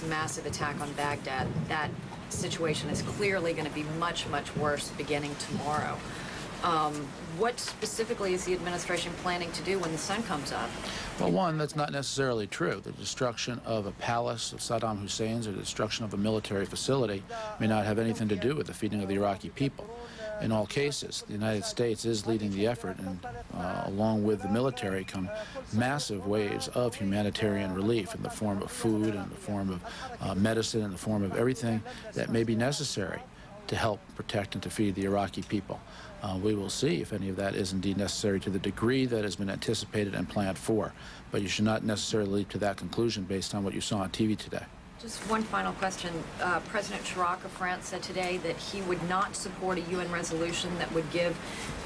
massive attack on Baghdad, that situation is clearly going to be much, much worse beginning tomorrow. What specifically is the administration planning to do when the sun comes up? Well, one, that's not necessarily true. The destruction of a palace of Saddam Hussein's or the destruction of a military facility may not have anything to do with the feeding of the Iraqi people. In all cases, the United States is leading the effort, and along with the military come massive waves of humanitarian relief in the form of food, in the form of medicine, in the form of everything that may be necessary to help protect and to feed the Iraqi people. We will see if any of that is indeed necessary to the degree that has been anticipated and planned for. But you should not necessarily leap to that conclusion based on what you saw on TV today. Just one final question. President Chirac of France said today that he would not support a UN resolution that would give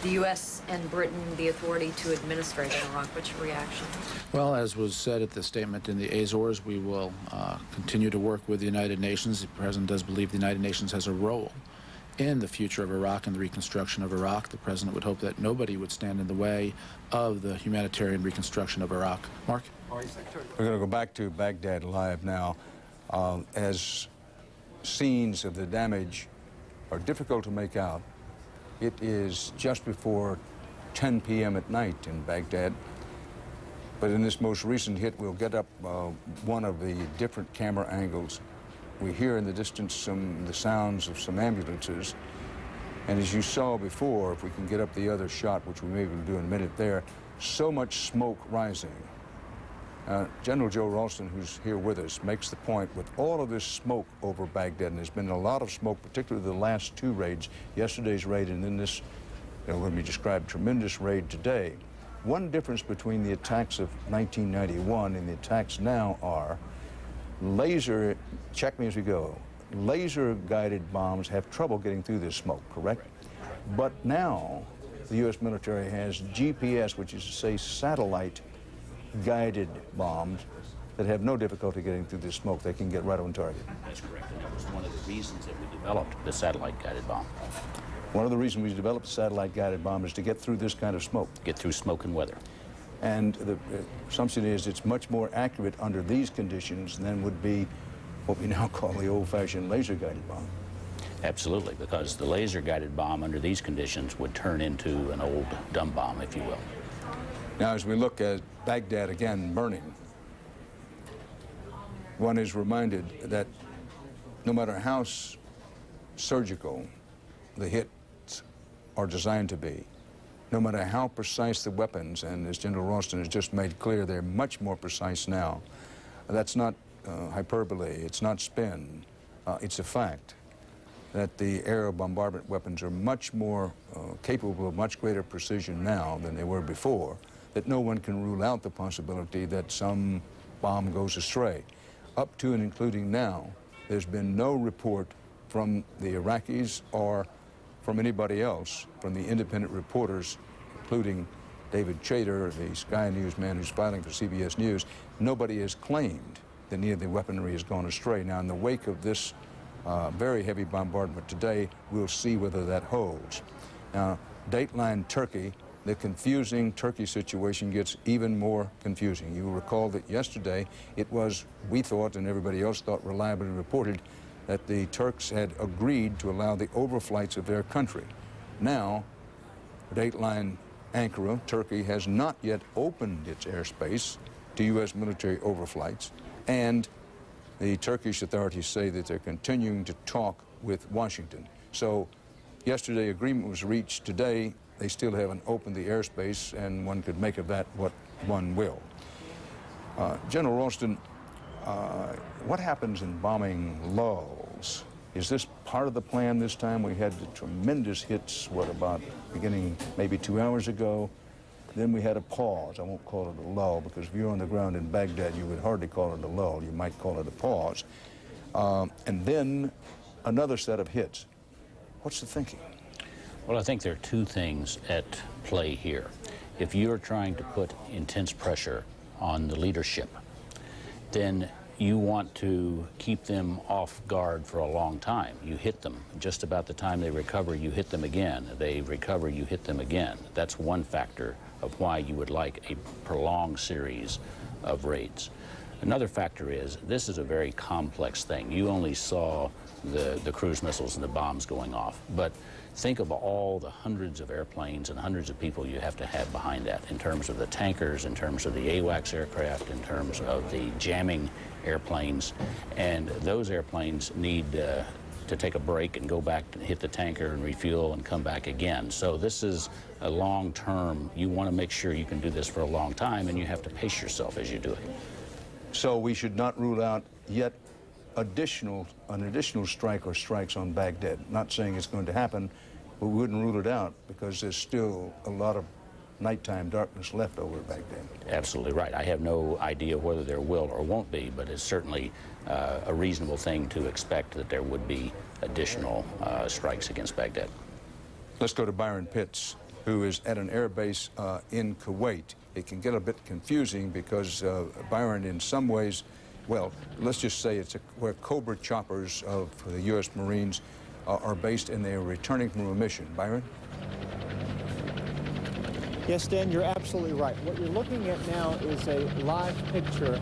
the U.S. and Britain the authority to administrate in Iraq. What's your reaction? Well, as was said at the statement in the Azores, we will continue to work with the United Nations. The President does believe the United Nations has a role in the future of Iraq and the reconstruction of Iraq. The President would hope that nobody would stand in the way of the humanitarian reconstruction of Iraq. Mark? We're going to go back to Baghdad Live now. As scenes of the damage are difficult to make out, it is just before 10 p.m. at night in Baghdad. But in this most recent hit, we'll get up one of the different camera angles. We hear in the distance the sounds of some ambulances. And as you saw before, if we can get up the other shot, which we may be able to do in a minute there, so much smoke rising. General Joe Ralston, who's here with us, makes the point with all of this smoke over Baghdad, and there's been a lot of smoke, particularly the last two raids, yesterday's raid and then this, when we describe tremendous raid today. One difference between the attacks of 1991 and the attacks now are laser, check me as we go, laser-guided bombs have trouble getting through this smoke, correct? But now the U.S. military has GPS, which is to say satellite-guided bombs that have no difficulty getting through this smoke. They can get right on target. That's correct, and that was one of the reasons that we developed the satellite-guided bomb. One of the reasons we developed the satellite-guided bomb is to get through this kind of smoke. Get through smoke and weather. And the assumption is it's much more accurate under these conditions than would be what we now call the old-fashioned laser-guided bomb. Absolutely, because the laser-guided bomb under these conditions would turn into an old dumb bomb, if you will. Now, as we look at Baghdad again burning, one is reminded that no matter how surgical the hits are designed to be, no matter how precise the weapons, and as General Ralston has just made clear, they're much more precise now. That's not hyperbole, it's not spin, it's a fact that the air bombardment weapons are much more capable of much greater precision now than they were before, that no one can rule out the possibility that some bomb goes astray. Up to and including now, there's been no report from the Iraqis or from anybody else, from the independent reporters, including David Chater, the Sky News man who's filing for CBS News. Nobody has claimed that any of the weaponry has gone astray. Now, in the wake of this very heavy bombardment today, we'll see whether that holds. Now, Dateline Turkey, the confusing Turkey situation gets even more confusing. You will recall that yesterday it was, we thought, and everybody else thought, reliably reported that the Turks had agreed to allow the overflights of their country. Now, Dateline Ankara, Turkey, has not yet opened its airspace to U.S. military overflights, and the Turkish authorities say that they're continuing to talk with Washington. So yesterday agreement was reached. Today they still haven't opened the airspace, and one could make of that what one will. General Ralston, what happens in bombing lulls? Is this part of the plan this time? We had the tremendous hits, what, about beginning maybe 2 hours ago. Then we had a pause. I won't call it a lull, because if you're on the ground in Baghdad, you would hardly call it a lull. You might call it a pause. And then another set of hits. What's the thinking? Well, I think there are two things at play here. If you're trying to put intense pressure on the leadership, then you want to keep them off guard for a long time. You hit them. Just about the time they recover, you hit them again. They recover, you hit them again. That's one factor of why you would like a prolonged series of raids. Another factor is this is a very complex thing. You only saw the cruise missiles and the bombs going off, but think of all the hundreds of airplanes and hundreds of people you have to have behind that in terms of the tankers, in terms of the AWACS aircraft, in terms of the jamming airplanes, and those airplanes need to take a break and go back and hit the tanker and refuel and come back again. So this is a long term. You want to make sure you can do this for a long time, and you have to pace yourself as you do it. So we should not rule out yet an additional strike or strikes on Baghdad. Not saying it's going to happen, but we wouldn't rule it out because there's still a lot of nighttime darkness left over Baghdad. Absolutely right. I have no idea whether there will or won't be, but it's certainly a reasonable thing to expect that there would be additional strikes against Baghdad. Let's go to Byron Pitts, who is at an air base in Kuwait. It can get a bit confusing because Byron, in some ways, well, let's just say it's where Cobra choppers of the U.S. Marines are based, and they are returning from a mission. Byron? Yes, Dan, you're absolutely right. What you're looking at now is a live picture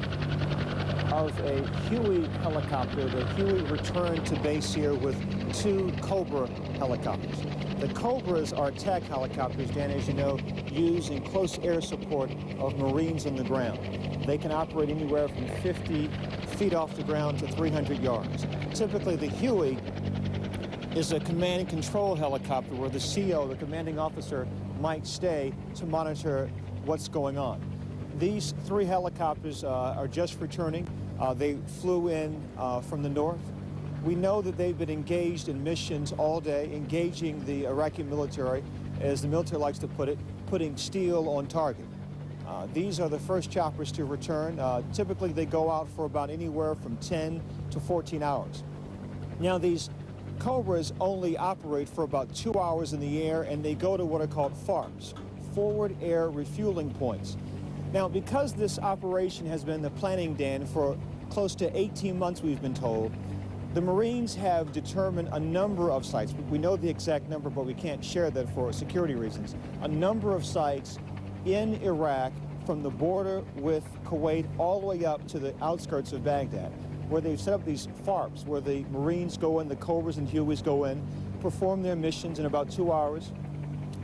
of a Huey helicopter. The Huey returned to base here with 2 Cobra helicopters. The Cobras are attack helicopters, Dan, as you know, used in close air support of Marines on the ground. They can operate anywhere from 50 feet off the ground to 300 yards. Typically, the Huey is a command and control helicopter where the CO, the commanding officer, might stay to monitor what's going on. These 3 helicopters are just returning. They flew in from the north. We know that they've been engaged in missions all day, engaging the Iraqi military, as the military likes to put it, putting steel on target. These are the first choppers to return. Typically, they go out for about anywhere from 10 to 14 hours. Now, these Cobras only operate for about 2 hours in the air, and they go to what are called FARPs, forward air refueling points. Now, because this operation has been the planning, Dan, for close to 18 months, we've been told, the Marines have determined a number of sites. We know the exact number, but we can't share that for security reasons. A number of sites in Iraq from the border with Kuwait all the way up to the outskirts of Baghdad, where they've set up these FARPs, where the Marines go in, the Cobras and Hueys go in, perform their missions in about 2 hours.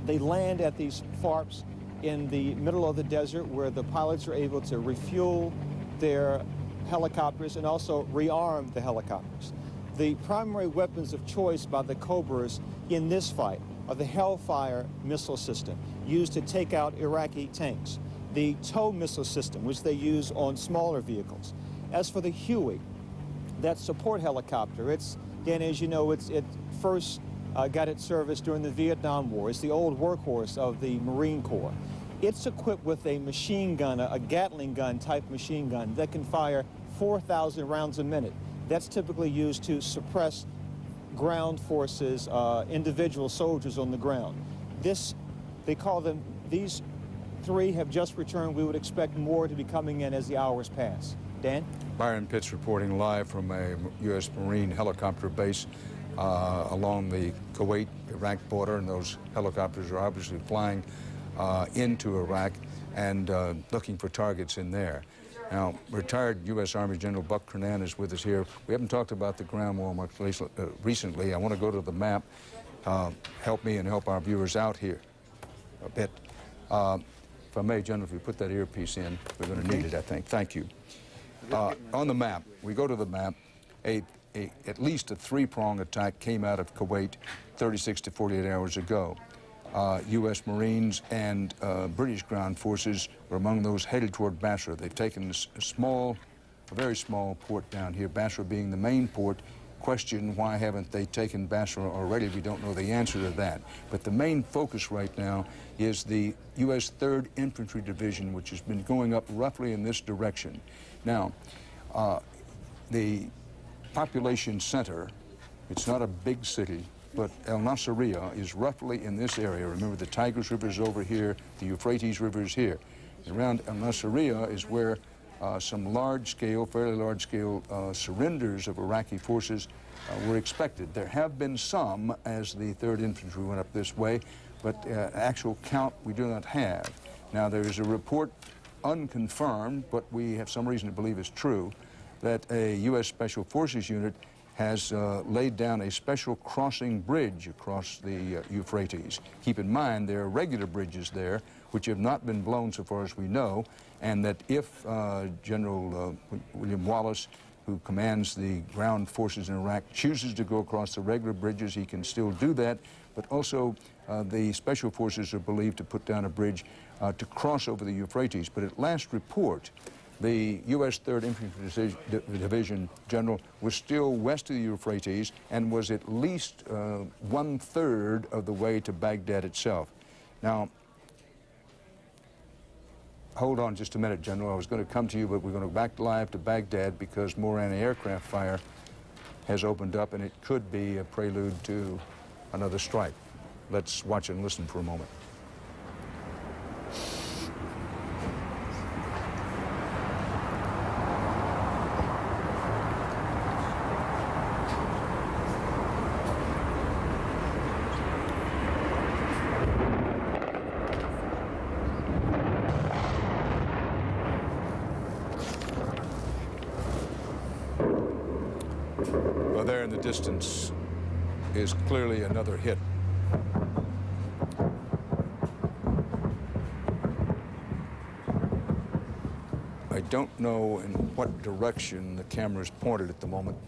They land at these FARPs in the middle of the desert, where the pilots are able to refuel their helicopters and also rearm the helicopters. The primary weapons of choice by the Cobras in this fight are the Hellfire missile system, used to take out Iraqi tanks, the TOW missile system, which they use on smaller vehicles. As for the Huey, that support helicopter, Dan, as you know, it first got its service during the Vietnam War. It's the old workhorse of the Marine Corps. It's equipped with a machine gun, a Gatling gun type machine gun that can fire 4,000 rounds a minute. That's typically used to suppress ground forces, individual soldiers on the ground. They call them, these 3 have just returned. We would expect more to be coming in as the hours pass. Dan? Byron Pitts reporting live from a U.S. Marine helicopter base along the Kuwait-Iraq border, and those helicopters are obviously flying into Iraq and looking for targets in there. Now, retired U.S. Army General Buck Kernan is with us here. We haven't talked about the ground war much recently. I want to go to the map. Help me and help our viewers out here a bit. If I may, General, if you put that earpiece in, we're going to need it, I think. Thank you. On the map, we go to the map, at least a 3-prong attack came out of Kuwait 36 to 48 hours ago. U.S. Marines and British ground forces were among those headed toward Basra. They've taken a very small port down here, Basra being the main port. Question, why haven't they taken Basra already? We don't know the answer to that. But the main focus right now is the U.S. 3rd Infantry Division, which has been going up roughly in this direction. Now, the population center, it's not a big city, but El Nasiriyah is roughly in this area. Remember, the Tigris River is over here, the Euphrates River is here. Around El Nasiriyah is where some large-scale, fairly large-scale surrenders of Iraqi forces were expected. There have been some as the 3rd Infantry went up this way, but actual count we do not have. Now, there is a report unconfirmed, but we have some reason to believe is true, that a U.S. Special Forces unit has laid down a special crossing bridge across the Euphrates. Keep in mind there are regular bridges there which have not been blown so far as we know, and that if General William Wallace, who commands the ground forces in Iraq, chooses to go across the regular bridges, he can still do that, but also the Special Forces are believed to put down a bridge to cross over the Euphrates. But at last report, the U.S. 3rd Infantry Division General was still west of the Euphrates and was at least 1/3 of the way to Baghdad itself. Now, hold on just a minute, General. I was going to come to you, but we're going to go back live to Baghdad because more anti-aircraft fire has opened up, and it could be a prelude to another strike. Let's watch and listen for a moment. Well, there in the distance is clearly another hit. I don't know in what direction the camera is pointed at the moment.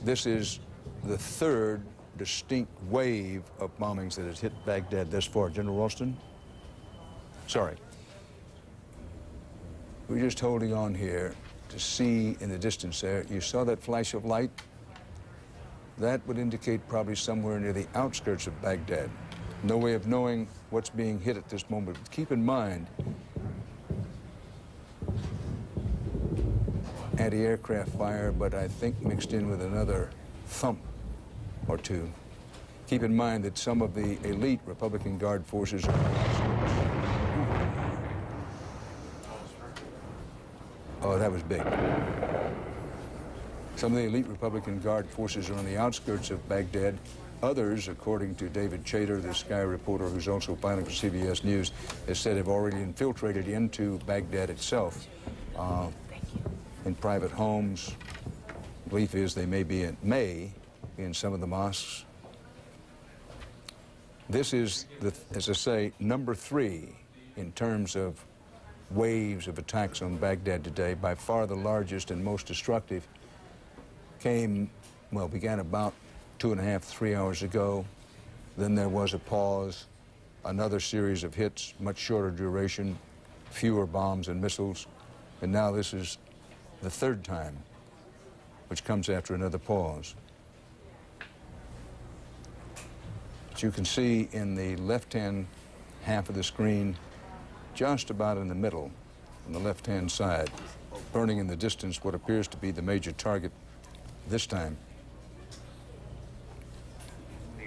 This is the 3rd distinct wave of bombings that has hit Baghdad thus far. General Ralston? Sorry. We're just holding on here to see in the distance there. You saw that flash of light? That would indicate probably somewhere near the outskirts of Baghdad. No way of knowing what's being hit at this moment. But keep in mind, anti-aircraft fire, but I think mixed in with another thump or two. Keep in mind that some of the elite Republican Guard forces are... Oh, that was big. Some of the elite Republican Guard forces are on the outskirts of Baghdad. Others, according to David Chater, the Sky reporter who's also filing for CBS News, has said have already infiltrated into Baghdad itself in private homes. Belief is they may be in some of the mosques. This is, as I say, number 3 in terms of waves of attacks on Baghdad today. By far the largest and most destructive began about 2.5, 3 hours ago. Then there was a pause, another series of hits, much shorter duration, fewer bombs and missiles, and now this is the 3rd time, which comes after another pause. But you can see in the left-hand half of the screen, just about in the middle, on the left-hand side, burning in the distance what appears to be the major target this time.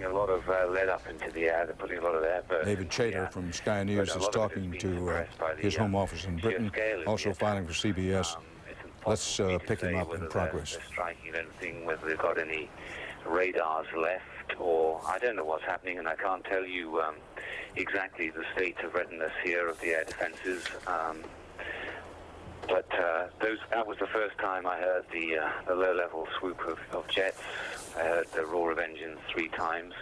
A lot of lead up into the air. They're putting a lot of air bursts. David Chater from Sky News is talking to his home office in Britain, also filing for CBS. Let's pick him up in progress. They're striking anything, whether they've got any radars left, or I don't know what's happening, and I can't tell you exactly the state of readiness here of the air defenses. But that was the first time I heard the low-level swoop of jets. I heard the roar of engines 3 times.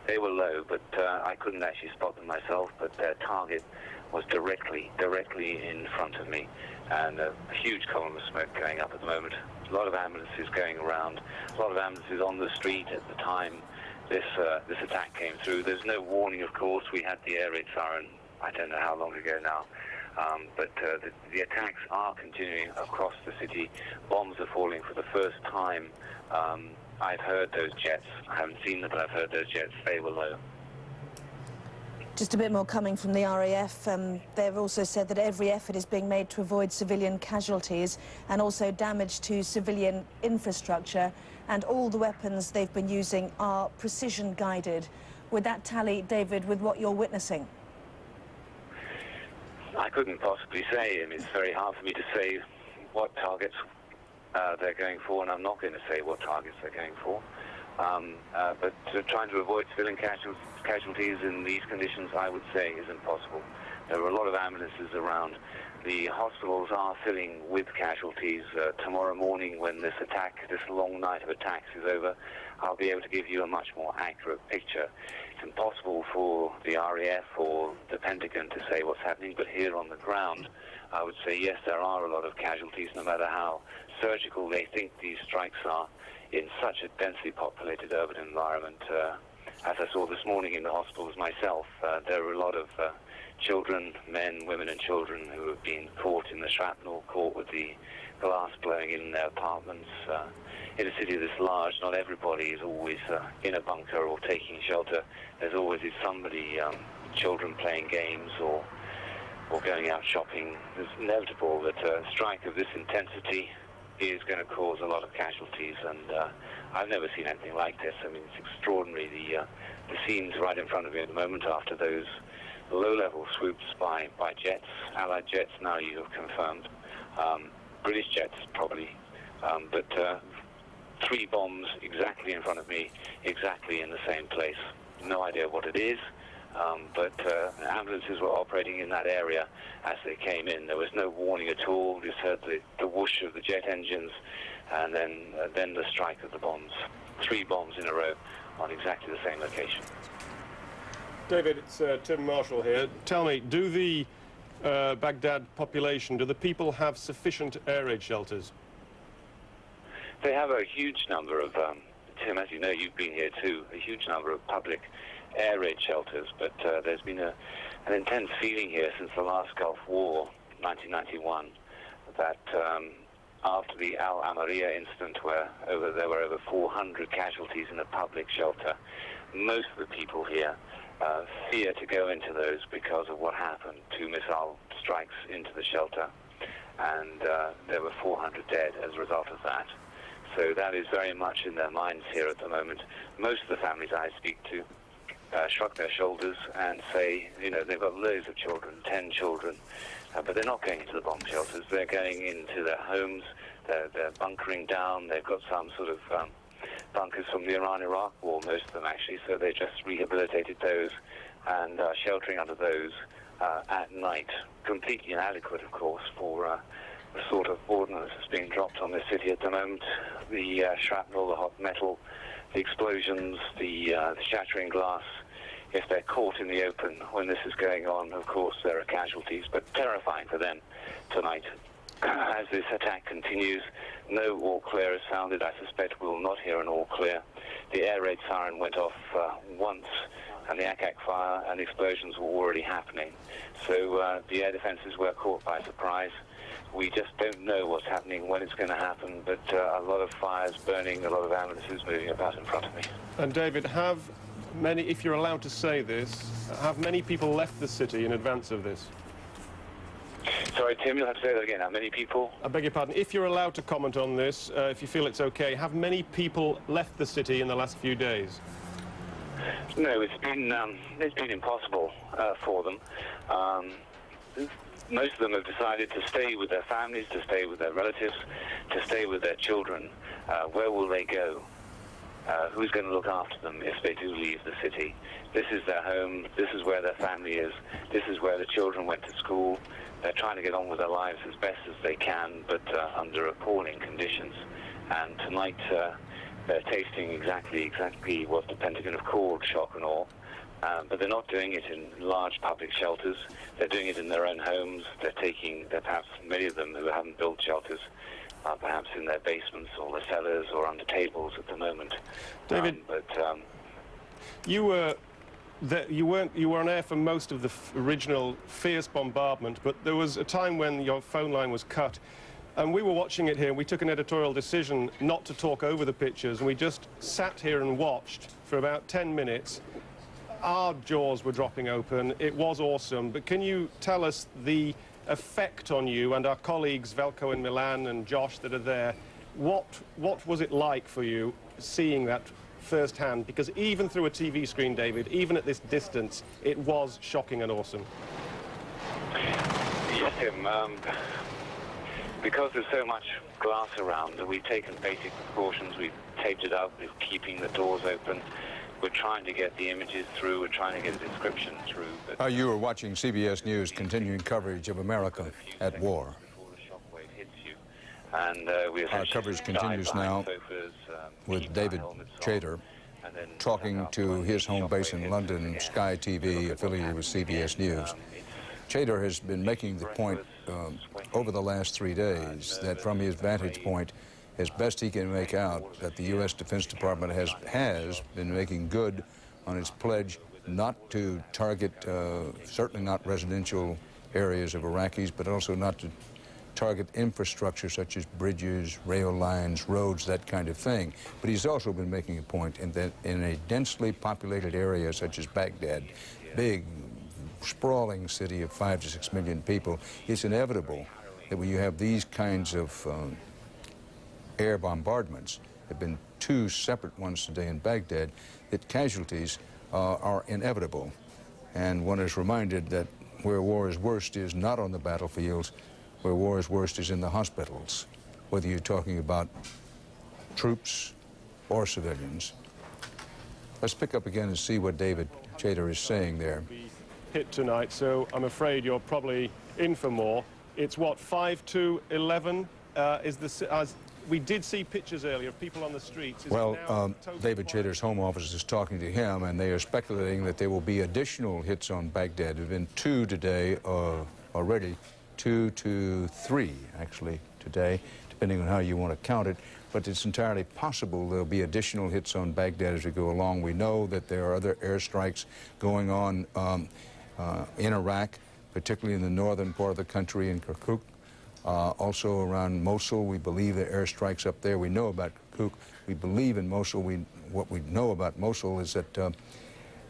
They were low, but I couldn't actually spot them myself, but their target was directly in front of me, and a huge column of smoke going up at the moment. A lot of ambulances going around, a lot of ambulances on the street at the time this attack came through. There's no warning, of course. We had the air raid siren, I don't know how long ago now. But the attacks are continuing across the city. Bombs are falling for the first time. I've heard those jets. I haven't seen them, but I've heard those jets. They were low. Just a bit more coming from the RAF. They've also said that every effort is being made to avoid civilian casualties and also damage to civilian infrastructure. And all the weapons they've been using are precision-guided. Would that tally, David, with what you're witnessing? I couldn't possibly say. I mean, it's very hard for me to say what targets they're going for, and I'm not going to say what targets they're going for. But trying to avoid civilian casualties in these conditions, I would say, is impossible. There are a lot of ambulances around. The hospitals are filling with casualties. Tomorrow morning, when this long night of attacks is over, I'll be able to give you a much more accurate picture. It's impossible for the RAF or the Pentagon to say what's happening, but here on the ground, I would say yes, there are a lot of casualties, no matter how surgical they think these strikes are in such a densely populated urban environment. As I saw this morning in the hospitals myself, there are a lot of children, men, women and children who have been caught in the shrapnel, caught with the glass blowing in their apartments. In a city this large, not everybody is always in a bunker or taking shelter. There's always somebody, children playing games or going out shopping. It's inevitable that a strike of this intensity is going to cause a lot of casualties, and I've never seen anything like this. I mean, it's extraordinary. The scenes right in front of me at the moment after those low-level swoops by jets, Allied jets, now you have confirmed, British jets probably, but 3 bombs exactly in front of me, exactly in the same place. No idea what it is, but ambulances were operating in that area as they came in. There was no warning at all. Just heard the whoosh of the jet engines, and then the strike of the bombs. 3 bombs in a row on exactly the same location. David, it's Tim Marshall here. Tell me, do the Baghdad population, do the people have sufficient air raid shelters? They have a huge number of, Tim, as you know, you've been here too, a huge number of public air raid shelters, but there's been an intense feeling here since the last Gulf War, 1991, that after the Al Amaria incident, where there were over 400 casualties in a public shelter, most of the people here fear to go into those because of what happened, 2 missile strikes into the shelter, and there were 400 dead as a result of that. So that is very much in their minds here at the moment. Most of the families I speak to shrug their shoulders and say, you know, they've got loads of children, 10 children, but they're not going into the bomb shelters. They're going into their homes. They're bunkering down. They've got some sort of bunkers from the Iran-Iraq war, most of them actually, so they just rehabilitated those and sheltering under those at night. Completely inadequate, of course, for the sort of ordnance that's being dropped on this city at the moment. The shrapnel, the hot metal, the explosions, the shattering glass. If they're caught in the open when this is going on, of course there are casualties, but terrifying for them tonight. As this attack continues, no all clear is sounded. I suspect we'll not hear an all clear. The air raid siren went off once, and the Akak fire and explosions were already happening. So the air defenses were caught by surprise. We just don't know what's happening, when it's going to happen, but a lot of fires burning, a lot of ambulances moving about in front of me. And David, have many, if you're allowed to say this, have many people left the city in advance of this? Sorry, Tim, you'll have to say that again. How many people? I beg your pardon. If you're allowed to comment on this, if you feel it's okay, have many people left the city in the last few days? No, it's been impossible for them. Most of them have decided to stay with their families, to stay with their relatives, to stay with their children. Where will they go? Who's going to look after them if they do leave the city? This is their home. This is where their family is. This is where the children went to school. They're trying to get on with their lives as best as they can, but under appalling conditions. And tonight, they're tasting exactly what the Pentagon have called shock and awe. But they're not doing it in large public shelters. They're doing it in their own homes. They're perhaps many of them who haven't built shelters, perhaps in their basements or their cellars or under tables at the moment. David, you were on air for most of the original fierce bombardment, but there was a time when your phone line was cut. And we were watching it here, and we took an editorial decision not to talk over the pictures, and we just sat here and watched for about 10 minutes. Our jaws were dropping open. It was awesome. But can you tell us the effect on you and our colleagues, Velko in Milan and Josh that are there? What was it like for you seeing that firsthand? Because even through a TV screen, David, even at this distance, it was shocking and awesome. Yes, Tim. Because there's so much glass around, we've taken basic precautions. We've taped it up. We're keeping the doors open. We're trying to get the images through. We're trying to get the description through. But, You are watching CBS News continuing coverage of America at war. before the shockwave hits you. And we Our coverage continues now with David Chater talking to his home base in London, Sky TV, affiliated with CBS News. Chater has been making the point over the last 3 days that from his vantage point, as best he can make out, that the U.S. Defense Department has been making good on its pledge not to target, certainly not residential areas of Iraqis, but also not to target infrastructure such as bridges, rail lines, roads, that kind of thing. But he's also been making a point in that in a densely populated area such as Baghdad, big, sprawling city of 5 to 6 million people, it's inevitable that when you have these kinds of air bombardments, there have been 2 separate ones today in Baghdad, that casualties are inevitable. And one is reminded that where war is worst is not on the battlefields, where war is worst is in the hospitals, whether you're talking about troops or civilians. Let's pick up again and see what David Chater is saying there. Hit tonight, so I'm afraid you're probably in for more. It's what, 5 to 11 we did see pictures earlier of people on the streets. Well, David Chater's home office is talking to him, and they are speculating that there will be additional hits on Baghdad. There have been 2 today already, 2 to 3 actually today, depending on how you want to count it. But it's entirely possible there'll be additional hits on Baghdad as we go along. We know that there are other airstrikes going on in Iraq, particularly in the northern part of the country in Kirkuk. Also around Mosul, we believe there are airstrikes up there. We know about Kirkuk. We believe in Mosul. What we know about Mosul is that there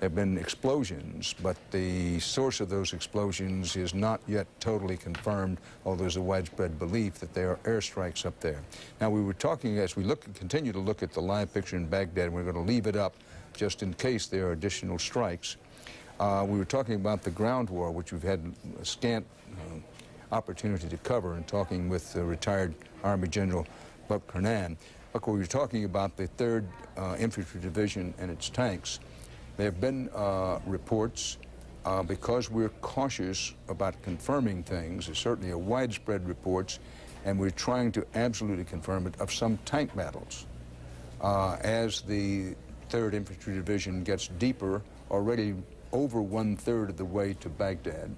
have been explosions, but the source of those explosions is not yet totally confirmed, although there's a widespread belief that there are airstrikes up there. Now, we were talking, as we continue to look at the live picture in Baghdad, and we're going to leave it up just in case there are additional strikes. We were talking about the ground war, which we've had a scant opportunity to cover, and talking with retired Army General Buck Kernan. Look, we were talking about the 3rd Infantry Division and its tanks. There have been reports, because we're cautious about confirming things, there's certainly a widespread reports, and we're trying to absolutely confirm it, of some tank battles. As the 3rd Infantry Division gets deeper, already over 1/3 of the way to Baghdad.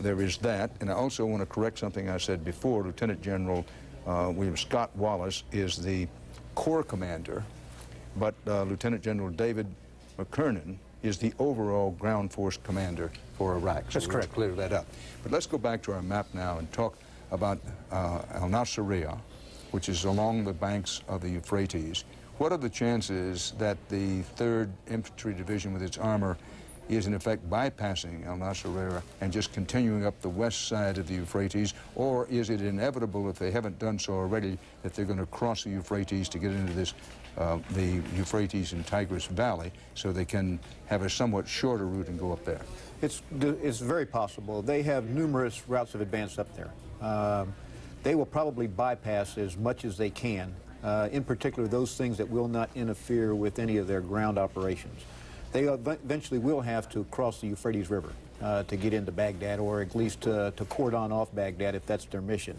There is that, and I also want to correct something I said before. Lieutenant General William Scott Wallace is the Corps commander, but Lieutenant General David McKernan is the overall ground force commander for Iraq. So That's correct. To clear that up. But let's go back to our map now and talk about Al-Nasiriyah, which is along the banks of the Euphrates. What are the chances that the 3rd Infantry Division with its armor is in effect bypassing Al-Nasiriyah and just continuing up the west side of the Euphrates, or is it inevitable, if they haven't done so already, that they're going to cross the Euphrates to get into this, the Euphrates and Tigris Valley, so they can have a somewhat shorter route and go up there? It's very possible. They have numerous routes of advance up there. They will probably bypass as much as they can, in particular those things that will not interfere with any of their ground operations. They eventually will have to cross the Euphrates River to get into Baghdad, or at least to cordon off Baghdad if that's their mission.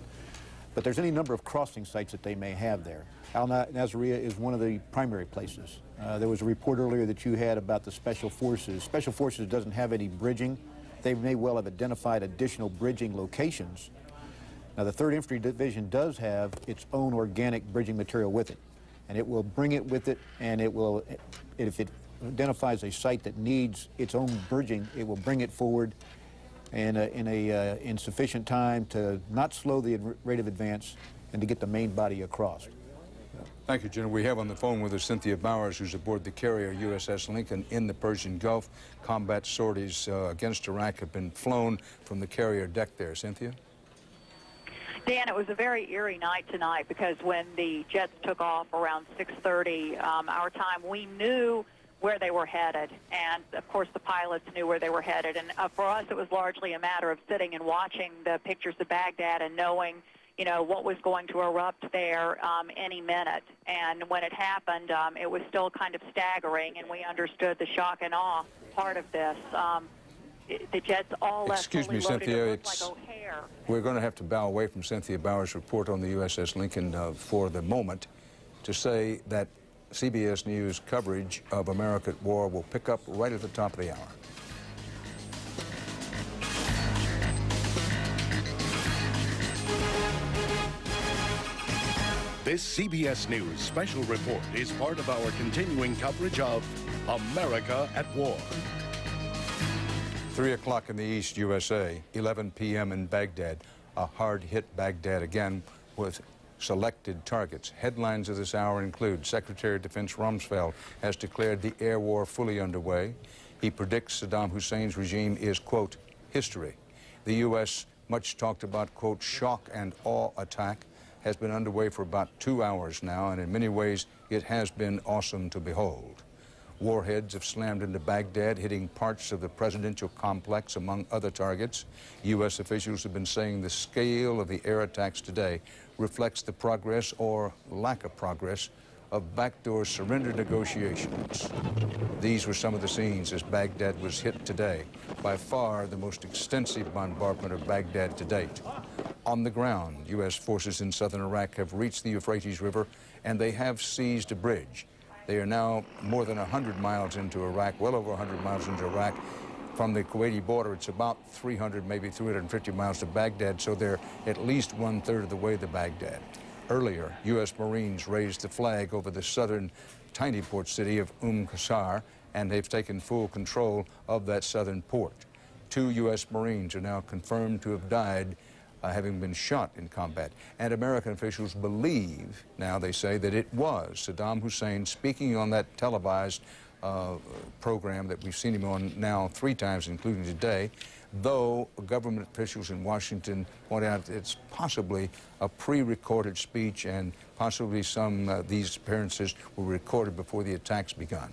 But there's any number of crossing sites that they may have there. Al-Nasiriyah is one of the primary places. There was a report earlier that you had about the Special Forces. Special Forces doesn't have any bridging. They may well have identified additional bridging locations. Now, the 3rd Infantry Division does have its own organic bridging material with it, and it will bring it with it, and it will, if it identifies a site that needs its own bridging, it will bring it forward in sufficient time to not slow the rate of advance and to get the main body across. Thank you, General. We have on the phone with us Cynthia Bowers, who's aboard the carrier USS Lincoln in the Persian Gulf. Combat sorties against Iraq have been flown from the carrier deck there. Cynthia? Dan, it was a very eerie night tonight, because when the jets took off around 6:30 our time, we knew where they were headed, and of course the pilots knew where they were headed, and for us it was largely a matter of sitting and watching the pictures of Baghdad and knowing, you know, what was going to erupt there any minute. And when it happened, it was still kind of staggering, and we understood the shock and awe part of this. The jets all left Excuse me, fully loaded. Cynthia, It looked like O'Hare. We're going to have to bow away from Cynthia Bauer's report on the USS Lincoln for the moment to say that CBS News coverage of America at War will pick up right at the top of the hour. This CBS News special report is part of our continuing coverage of America at War. 3 o'clock in the East, USA, 11 p.m. in Baghdad. A hard-hit Baghdad again with selected targets. Headlines of this hour include Secretary of Defense Rumsfeld has declared the air war fully underway. He predicts Saddam Hussein's regime is, quote, history. The U.S. much talked about, quote, shock and awe attack has been underway for about 2 hours now, and in many ways it has been awesome to behold. Warheads have slammed into Baghdad, hitting parts of the presidential complex, among other targets. U.S. officials have been saying the scale of the air attacks today reflects the progress or lack of progress of backdoor surrender negotiations. These were some of the scenes as Baghdad was hit today, by far the most extensive bombardment of Baghdad to date. On the ground, U.S. forces in southern Iraq have reached the Euphrates River, and they have seized a bridge. They are now more than 100 miles into Iraq, well over 100 miles into Iraq. From the Kuwaiti border, it's about 300, maybe 350 miles to Baghdad, so they're at least 1/3 of the way to Baghdad. Earlier, U.S. Marines raised the flag over the southern tiny port city of Qasr, and they've taken full control of that southern port. 2 U.S. Marines are now confirmed to have died having been shot in combat. And American officials believe, now they say, that it was Saddam Hussein speaking on that televised program that we've seen him on now 3 times, including today, though government officials in Washington point out it's possibly a pre-recorded speech and possibly some these appearances were recorded before the attacks begun.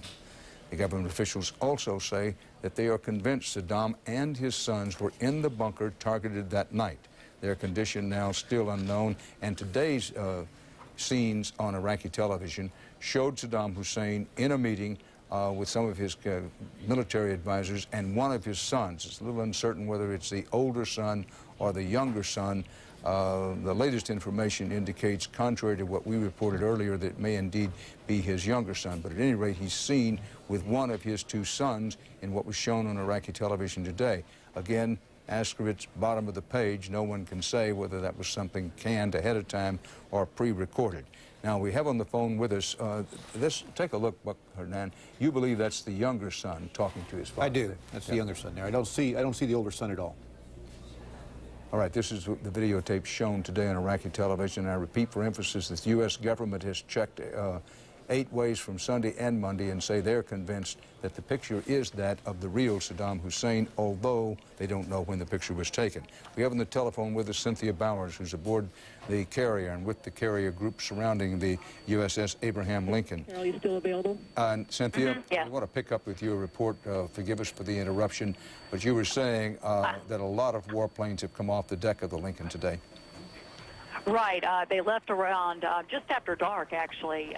The government officials also say that they are convinced Saddam and his sons were in the bunker targeted that night. Their condition now still unknown, and today's scenes on Iraqi television showed Saddam Hussein in a meeting with some of his military advisors and one of his sons. It's a little uncertain whether it's the older son or the younger son. The latest information indicates, contrary to what we reported earlier, that it may indeed be his younger son. But at any rate, he's seen with one of his 2 sons in what was shown on Iraqi television today. Again, Askerit's bottom of the page, no one can say whether that was something canned ahead of time or pre-recorded. Now, we have on the phone with us, take a look, Buck Hernan. You believe that's the younger son talking to his father? I do. That's the younger son there. I don't see the older son at all. All right, this is the videotape shown today on Iraqi television. And I repeat for emphasis that the U.S. government has checked 8 ways from Sunday and Monday and say they're convinced that the picture is that of the real Saddam Hussein, although they don't know when the picture was taken. We have on the telephone with us Cynthia Bowers, who's aboard the carrier and with the carrier group surrounding the USS Abraham Lincoln. Are you still available? Cynthia, Yeah. I want to pick up with your report. Forgive us for the interruption, but you were saying that a lot of warplanes have come off the deck of the Lincoln today. Right. They left around just after dark, actually.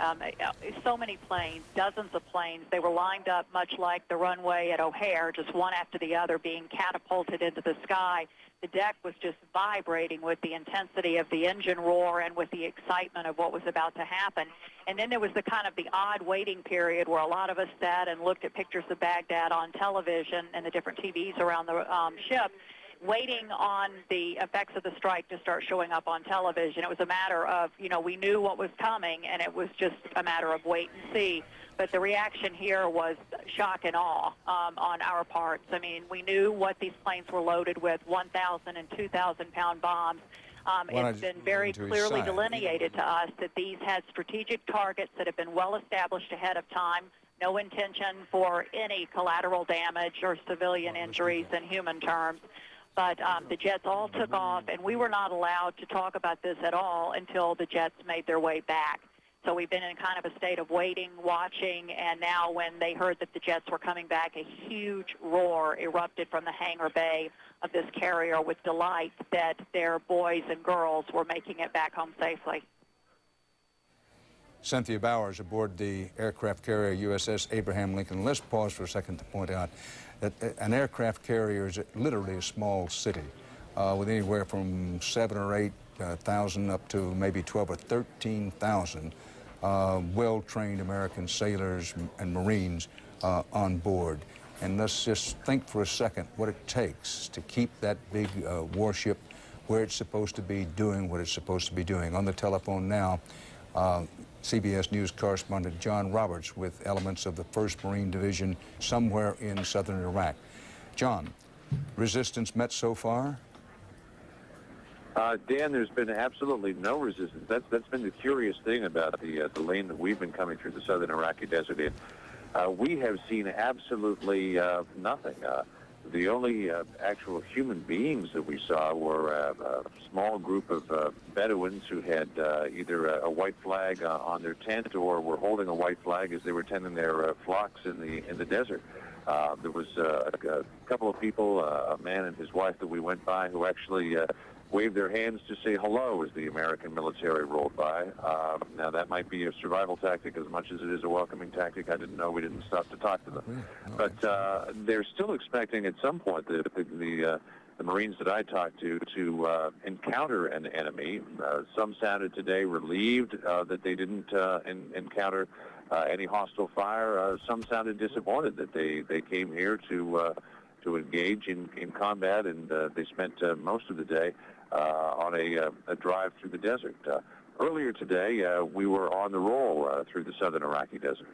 So many planes, dozens of planes. They were lined up much like the runway at O'Hare, just one after the other being catapulted into the sky. The deck was just vibrating with the intensity of the engine roar and with the excitement of what was about to happen. And then there was the kind of the odd waiting period where a lot of us sat and looked at pictures of Baghdad on television and the different TVs around the ship, waiting on the effects of the strike to start showing up on television. It was a matter of, we knew what was coming, and it was just a matter of wait and see. But the reaction here was shock and awe on our parts. I mean, we knew what these planes were loaded with, 1,000 and 2,000-pound bombs. It's been very clearly delineated to us that these had strategic targets that have been well established ahead of time, no intention for any collateral damage or civilian injuries in human terms. But the jets all took off, and we were not allowed to talk about this at all until the jets made their way back. So we've been in kind of a state of waiting, watching, and now when they heard that the jets were coming back, a huge roar erupted from the hangar bay of this carrier with delight that their boys and girls were making it back home safely. Cynthia Bowers aboard the aircraft carrier USS Abraham Lincoln. Let's pause for a second to point out that an aircraft carrier is literally a small city with anywhere from 7,000 or 8,000 up to maybe 12,000 or 13,000 well-trained American sailors and Marines on board. And let's just think for a second what it takes to keep that big warship where it's supposed to be, doing what it's supposed to be doing. On the telephone now, CBS News correspondent John Roberts with elements of the 1st Marine Division somewhere in southern Iraq. John, resistance met so far? Dan, there's been absolutely no resistance. That's been the curious thing about the lane that we've been coming through the southern Iraqi desert in. We have seen absolutely nothing. The only actual human beings that we saw were a small group of Bedouins who had either a white flag on their tent or were holding a white flag as they were tending their flocks in the desert. There was a couple of people, a man and his wife that we went by, who actually waved their hands to say hello as the American military rolled by. Now, that might be a survival tactic as much as it is a welcoming tactic. I didn't know. We didn't stop to talk to them. But they're still expecting at some point the Marines that I talked to encounter an enemy. Some sounded today relieved that they didn't encounter any hostile fire. Some sounded disappointed that they came here to engage in combat, and they spent most of the day on a drive through the desert. Earlier today, we were on the roll through the southern Iraqi desert.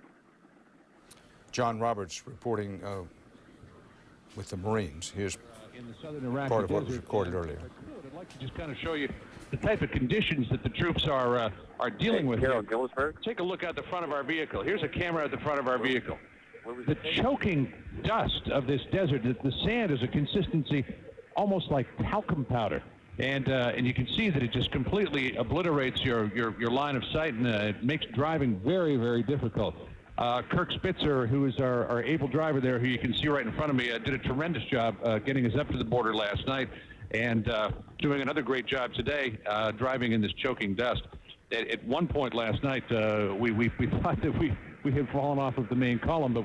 John Roberts reporting with the Marines. Here's in the southern Iraqi part of what was desert. recorded earlier. I'd like to just kind of show you the type of conditions that the troops are dealing with. Harold Gillisburg. Take a look at the front of our vehicle. Here's a camera at the front of our vehicle. The choking dust of this desert, the sand is a consistency almost like talcum powder. And you can see that it just completely obliterates your line of sight, and it makes driving very, very difficult. Kirk Spitzer, who is our able driver there, who you can see right in front of me, did a tremendous job getting us up to the border last night and doing another great job today driving in this choking dust. At one point last night, we thought that we had fallen off of the main column, but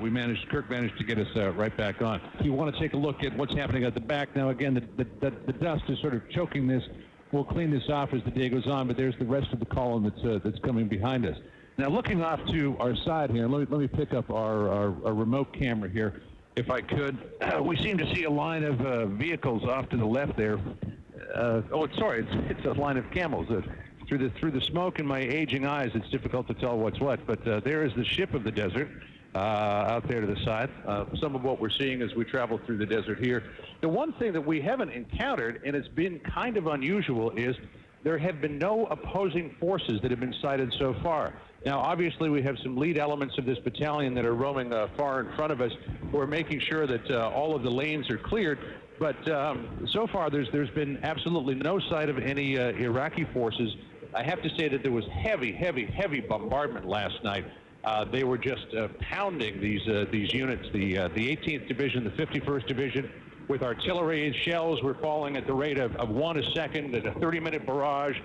Kirk managed to get us right back on. If you want to take a look at what's happening at the back now, again, the dust is sort of choking this. We'll clean this off as the day goes on, but there's the rest of the column that's coming behind us. Now, looking off to our side here, let me pick up our remote camera here, if I could. We seem to see a line of vehicles off to the left there. It's a line of camels. Through the smoke in my aging eyes, it's difficult to tell what's what. But there is the ship of the desert out there to the side. Some of what we're seeing as we travel through the desert here. The one thing that we haven't encountered, and it's been kind of unusual, is there have been no opposing forces that have been sighted so far. Now, obviously, we have some lead elements of this battalion that are roaming far in front of us, who are making sure that all of the lanes are cleared. But so far, there's been absolutely no sight of any Iraqi forces. I have to say that there was heavy bombardment last night. They were just pounding these units. The 18th Division, the 51st Division, with artillery and shells were falling at the rate of 1 a second at a 30-minute barrage.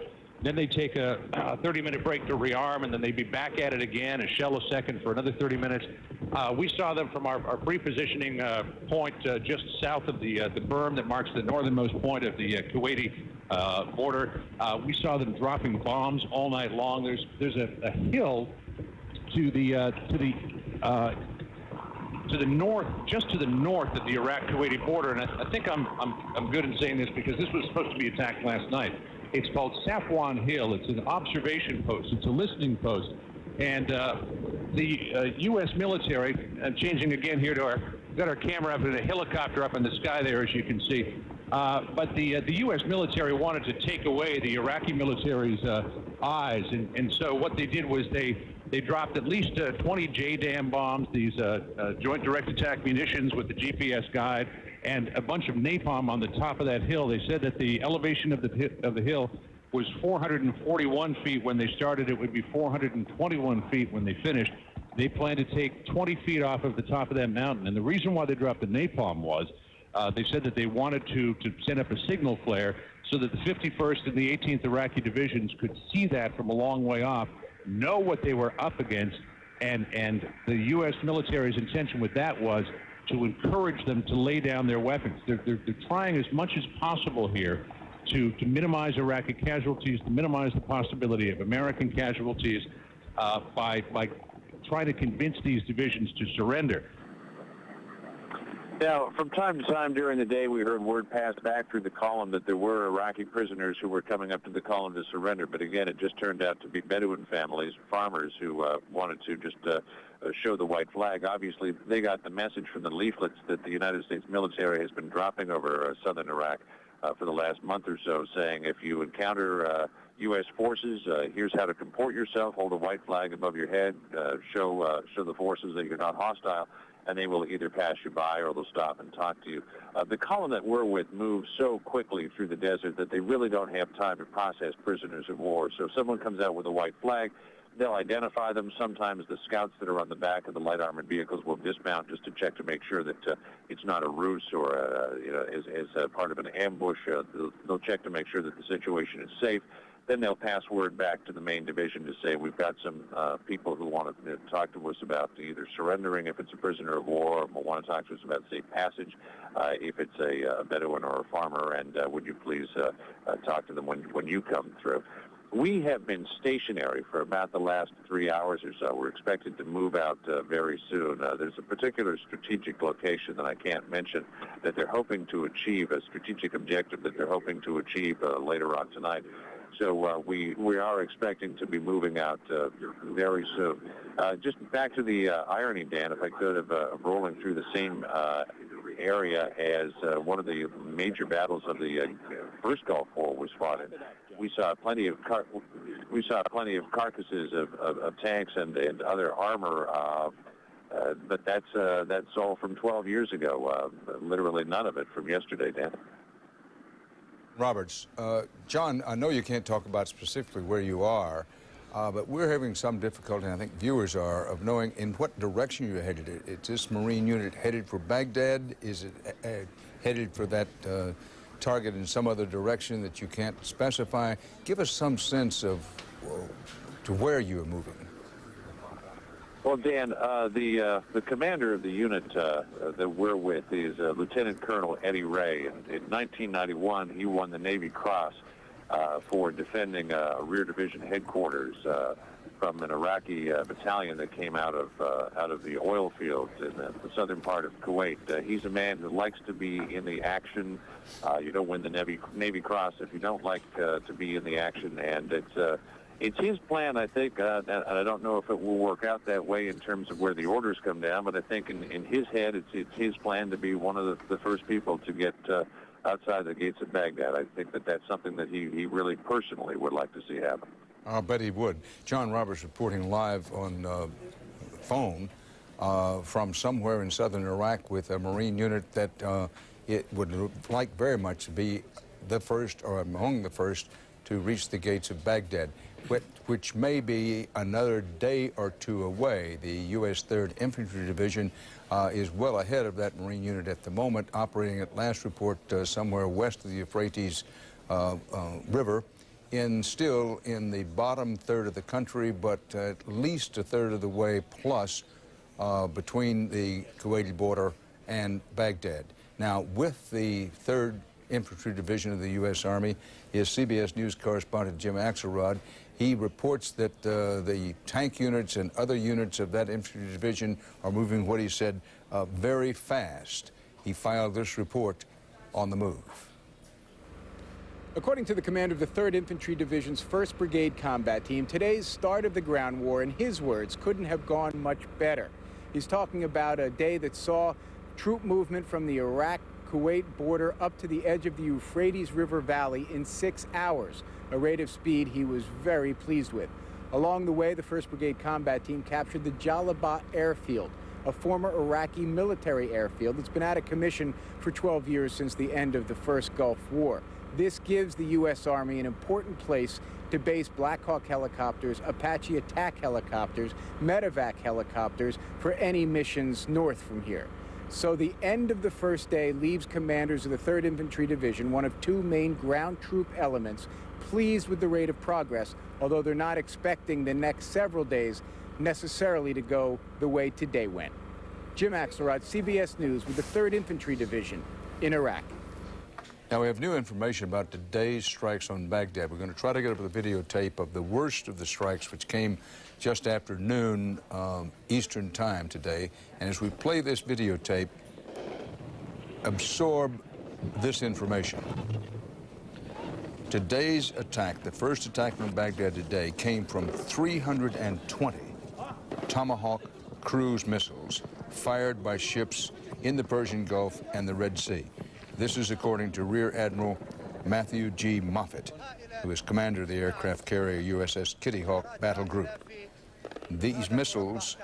Then they take a 30-minute break to rearm, and then they'd be back at it again, a shell a second for another 30 minutes. We saw them from our pre-positioning point just south of the berm that marks the northernmost point of the Kuwaiti border. We saw them dropping bombs all night long. There's a hill to the north, just to the north of the Iraq-Kuwaiti border, and I think I'm good in saying this because this was supposed to be attacked last night. It's called Safwan Hill. It's an observation post. It's a listening post, and the U.S. military. Changing again here to we've got our camera up and a helicopter up in the sky there, as you can see. But the U.S. military wanted to take away the Iraqi military's eyes, and so what they did was they dropped at least 20 JDAM bombs, these joint direct attack munitions with the GPS guide, and a bunch of napalm on the top of that hill. They said that the elevation of the hill was 441 feet when they started. It would be 421 feet when they finished. They plan to take 20 feet off of the top of that mountain. And the reason why they dropped the napalm was they said that they wanted to send up a signal flare so that the 51st and the 18th Iraqi divisions could see that from a long way off, know what they were up against, and the U.S. military's intention with that was to encourage them to lay down their weapons. They're trying as much as possible here to minimize Iraqi casualties, to minimize the possibility of American casualties by trying to convince these divisions to surrender. Now, from time to time during the day, we heard word passed back through the column that there were Iraqi prisoners who were coming up to the column to surrender. But again, it just turned out to be Bedouin families, farmers who wanted to just show the white flag. Obviously, they got the message from the leaflets that the United States military has been dropping over southern Iraq for the last month or so, saying if you encounter U.S. forces, here's how to comport yourself, hold a white flag above your head, show the forces that you're not hostile, and they will either pass you by or they'll stop and talk to you. The column that we're with moves so quickly through the desert that they really don't have time to process prisoners of war. So if someone comes out with a white flag, they'll identify them. Sometimes the scouts that are on the back of the light armored vehicles will dismount just to check to make sure that it's not a ruse or as part of an ambush. They'll check to make sure that the situation is safe. Then they'll pass word back to the main division to say we've got some people who want to talk to us about either surrendering if it's a prisoner of war, or want to talk to us about safe passage if it's a Bedouin or a farmer, and would you please talk to them when you come through. We have been stationary for about the last 3 hours or so. We're expected to move out very soon. There's a particular strategic location that I can't mention that they're hoping to achieve, a strategic objective that they're hoping to achieve later on tonight. So we are expecting to be moving out very soon. Just back to the irony, Dan, if I could, of rolling through the same area as one of the major battles of the first Gulf War was fought in. We saw plenty of carcasses of tanks and other armor, but that's all from 12 years ago. Literally none of it from yesterday, Dan. Roberts, John, I know you can't talk about specifically where you are, but we're having some difficulty, and I think viewers are, of knowing in what direction you're headed. Is this Marine unit headed for Baghdad? Is it headed for that target in some other direction that you can't specify? Give us some sense of to where you are moving. Well, Dan, the commander of the unit that we're with is Lieutenant Colonel Eddie Ray. In 1991, he won the Navy Cross for defending Rear Division headquarters from an Iraqi battalion that came out of the oil fields in the southern part of Kuwait. He's a man who likes to be in the action. You don't win the Navy Cross if you don't like to be in the action, and it's his plan, I think, and I don't know if it will work out that way in terms of where the orders come down, but I think in his head it's his plan to be one of the first people to get outside the gates of Baghdad. I think that's something that he really personally would like to see happen. I'll bet he would. John Roberts reporting live on phone from somewhere in southern Iraq with a Marine unit that it would like very much to be the first or among the first to reach the gates of Baghdad, which may be another day or two away. The U.S. 3rd Infantry Division is well ahead of that Marine unit at the moment, operating at last report somewhere west of the Euphrates River, still in the bottom third of the country, but at least a third of the way plus between the Kuwaiti border and Baghdad. Now, with the 3rd Infantry Division of the U.S. Army is CBS News correspondent Jim Axelrod. He reports that the tank units and other units of that infantry division are moving, what he said, very fast. He filed this report on the move. According to the commander of the 3rd Infantry Division's 1st Brigade Combat Team, today's start of the ground war, in his words, couldn't have gone much better. He's talking about a day that saw troop movement from the Iraq-Kuwait border up to the edge of the Euphrates River Valley in 6 hours, a rate of speed he was very pleased with. Along the way, the 1st Brigade Combat Team captured the Jalabah Airfield, a former Iraqi military airfield that's been out of commission for 12 years since the end of the First Gulf War. This gives the U.S. Army an important place to base Black Hawk helicopters, Apache attack helicopters, medevac helicopters for any missions north from here. So the end of the first day leaves commanders of the 3rd Infantry Division, one of 2 main ground troop elements, pleased with the rate of progress, although they're not expecting the next several days necessarily to go the way today went. Jim Axelrod, CBS News, with the 3rd Infantry Division in Iraq. Now, we have new information about today's strikes on Baghdad. We're going to try to get up the videotape of the worst of the strikes, which came just after noon Eastern time today. And as we play this videotape, absorb this information. Today's attack, the first attack on Baghdad today, came from 320 Tomahawk cruise missiles fired by ships in the Persian Gulf and the Red Sea. This is according to Rear Admiral Matthew G. Moffett, who is commander of the aircraft carrier USS Kitty Hawk Battle Group. These missiles,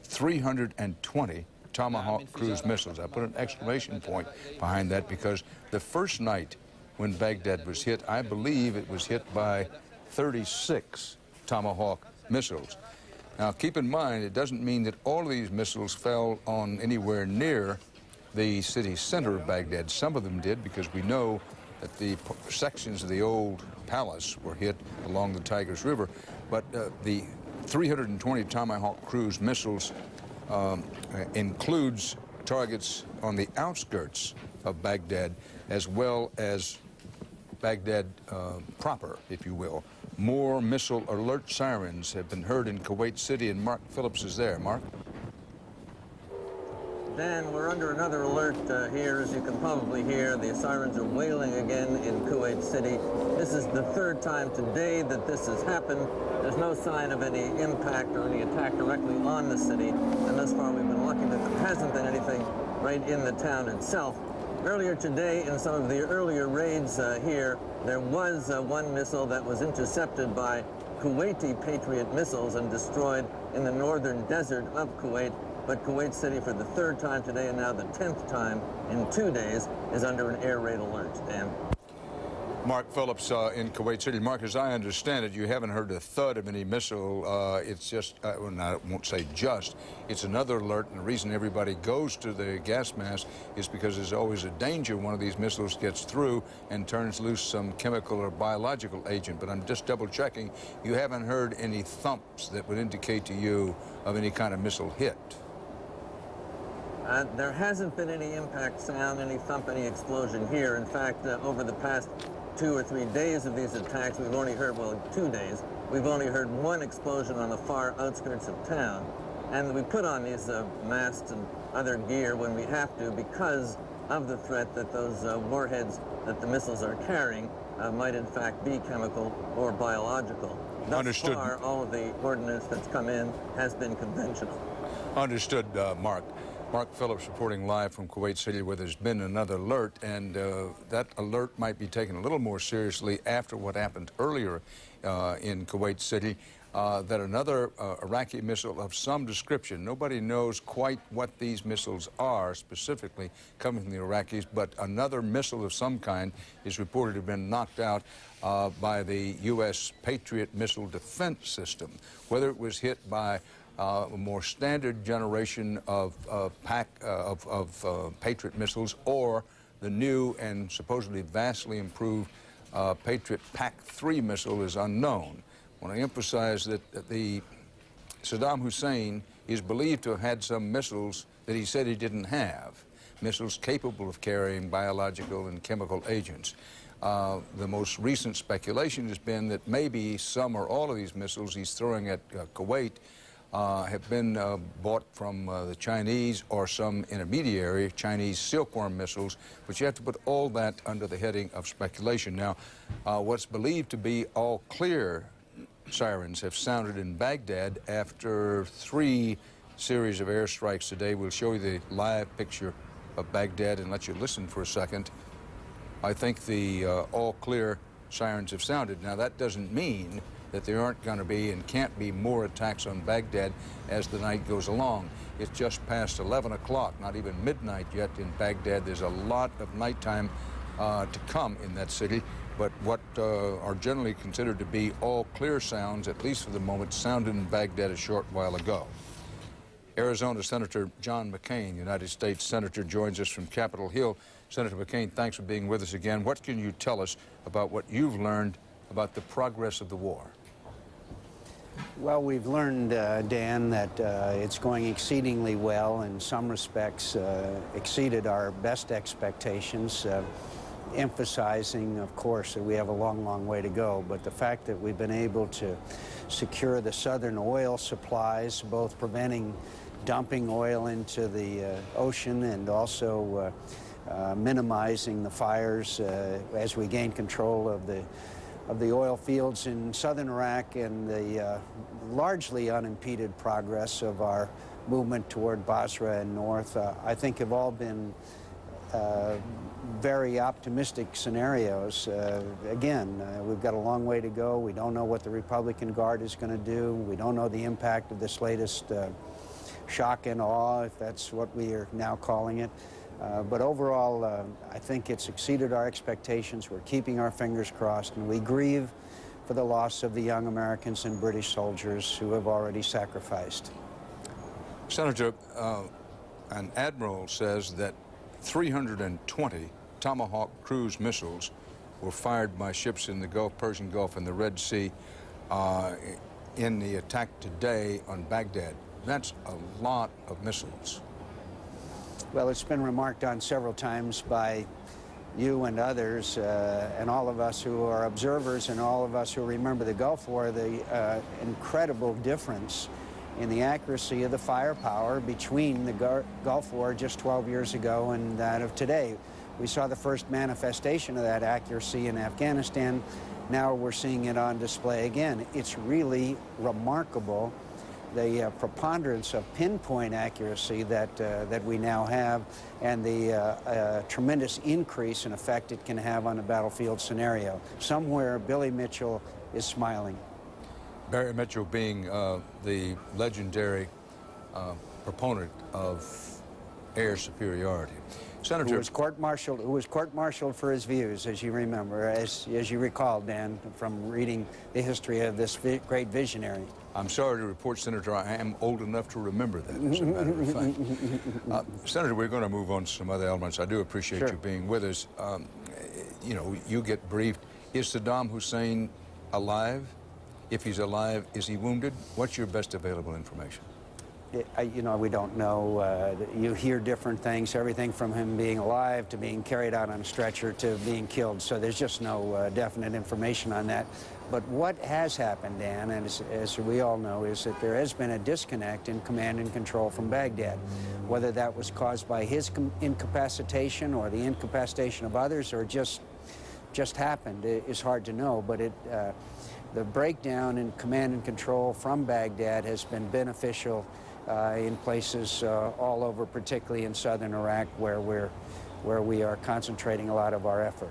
320 Tomahawk cruise missiles. I put an exclamation point behind that because the first night when Baghdad was hit, I believe it was hit by 36 Tomahawk missiles. Now, keep in mind, it doesn't mean that all of these missiles fell on anywhere near the city center of Baghdad. Some of them did, because we know that the sections of the old palace were hit along the Tigris River. But the 320 Tomahawk cruise missiles includes targets on the outskirts of Baghdad, as well as Baghdad proper, if you will. More missile alert sirens have been heard in Kuwait City, and Mark Phillips is there. Mark? Dan, we're under another alert here. As you can probably hear, the sirens are wailing again in Kuwait City. This is the 3rd time today that this has happened. There's no sign of any impact or any attack directly on the city, and thus far we've been lucky that there hasn't been anything right in the town itself. Earlier today, in some of the earlier raids here, there was one missile that was intercepted by Kuwaiti Patriot missiles and destroyed in the northern desert of Kuwait. But Kuwait City, for the 3rd time today and now the 10th time in 2 days, is under an air raid alert. Dan? Mark Phillips in Kuwait City. Mark, as I understand it, you haven't heard a thud of any missile. It's just, well, I won't say just, it's another alert, and the reason everybody goes to the gas mask is because there's always a danger one of these missiles gets through and turns loose some chemical or biological agent. But I'm just double checking. You haven't heard any thumps that would indicate to you of any kind of missile hit. There hasn't been any impact sound, any thump, any explosion here. In fact, over the past 2 or 3 days of these attacks, we've only heard, well, 2 days, we've only heard one explosion on the far outskirts of town. And we put on these masks and other gear when we have to because of the threat that those warheads that the missiles are carrying might in fact be chemical or biological. Thus Understood. far, all of the ordnance that's come in has been conventional. Understood, Mark. Mark Phillips reporting live from Kuwait City, where there's been another alert, and that alert might be taken a little more seriously after what happened earlier in Kuwait City, that another Iraqi missile of some description, nobody knows quite what these missiles are specifically coming from the Iraqis, but another missile of some kind is reported to have been knocked out by the U.S. Patriot missile defense system. Whether it was hit by a more standard generation of Patriot missiles or the new and supposedly vastly improved Patriot PAC-3 missile is unknown. I want to emphasize that the Saddam Hussein is believed to have had some missiles that he said he didn't have, missiles capable of carrying biological and chemical agents. The most recent speculation has been that maybe some or all of these missiles he's throwing at Kuwait have been bought from the Chinese or some intermediary, Chinese silkworm missiles, but you have to put all that under the heading of speculation. Now, what's believed to be all clear sirens have sounded in Baghdad after 3 series of airstrikes today. We'll show you the live picture of Baghdad and let you listen for a second. I think the all clear sirens have sounded. Now, that doesn't mean that there aren't going to be and can't be more attacks on Baghdad as the night goes along. It's just past 11 o'clock, not even midnight yet in Baghdad. There's a lot of nighttime to come in that city, but what are generally considered to be all clear sounds, at least for the moment, sounded in Baghdad a short while ago. Arizona Senator John McCain, United States Senator, joins us from Capitol Hill. Senator McCain, thanks for being with us again. What can you tell us about what you've learned about the progress of the war? Well, we've learned, Dan, that it's going exceedingly well. In some respects, exceeded our best expectations, emphasizing, of course, that we have a long, long way to go. But the fact that we've been able to secure the southern oil supplies, both preventing dumping oil into the ocean and also minimizing the fires as we gain control of the oil fields in southern Iraq, and the largely unimpeded progress of our movement toward Basra and north, I think have all been very optimistic scenarios. Again, we've got a long way to go. We don't know what the Republican Guard is going to do. We don't know the impact of this latest shock and awe, if that's what we are now calling it. But overall, I think it's exceeded our expectations. We're keeping our fingers crossed, and we grieve for the loss of the young Americans and British soldiers who have already sacrificed. Senator, an admiral says that 320 Tomahawk cruise missiles were fired by ships in the Gulf, Persian Gulf, and the Red Sea in the attack today on Baghdad. That's a lot of missiles. Well, it's been remarked on several times by you and others, and all of us who are observers and all of us who remember the Gulf War, the incredible difference in the accuracy of the firepower between the Gulf War just 12 years ago and that of today. We saw the first manifestation of that accuracy in Afghanistan. Now we're seeing it on display again. It's really remarkable, the preponderance of pinpoint accuracy that we now have, and the tremendous increase in effect it can have on a battlefield scenario. Somewhere Billy Mitchell is smiling. Barry Mitchell being the legendary proponent of air superiority. Senator, who was court-martialed for his views, as you remember, as you recall, Dan, from reading the history of this great visionary. I'm sorry to report, Senator, I am old enough to remember that, as a matter of fact. Senator, we're going to move on to some other elements. I do appreciate you being with us. You know, you get briefed. Is Saddam Hussein alive? If he's alive, is he wounded? What's your best available information? You know, we don't know. You hear different things, everything from him being alive to being carried out on a stretcher to being killed. So there's just no definite information on that. But what has happened, Dan, and as we all know, is that there has been a disconnect in command and control from Baghdad. Whether that was caused by his incapacitation or the incapacitation of others, or just happened, is hard to know. But the breakdown in command and control from Baghdad has been beneficial in places all over, particularly in southern Iraq, where we are concentrating a lot of our effort.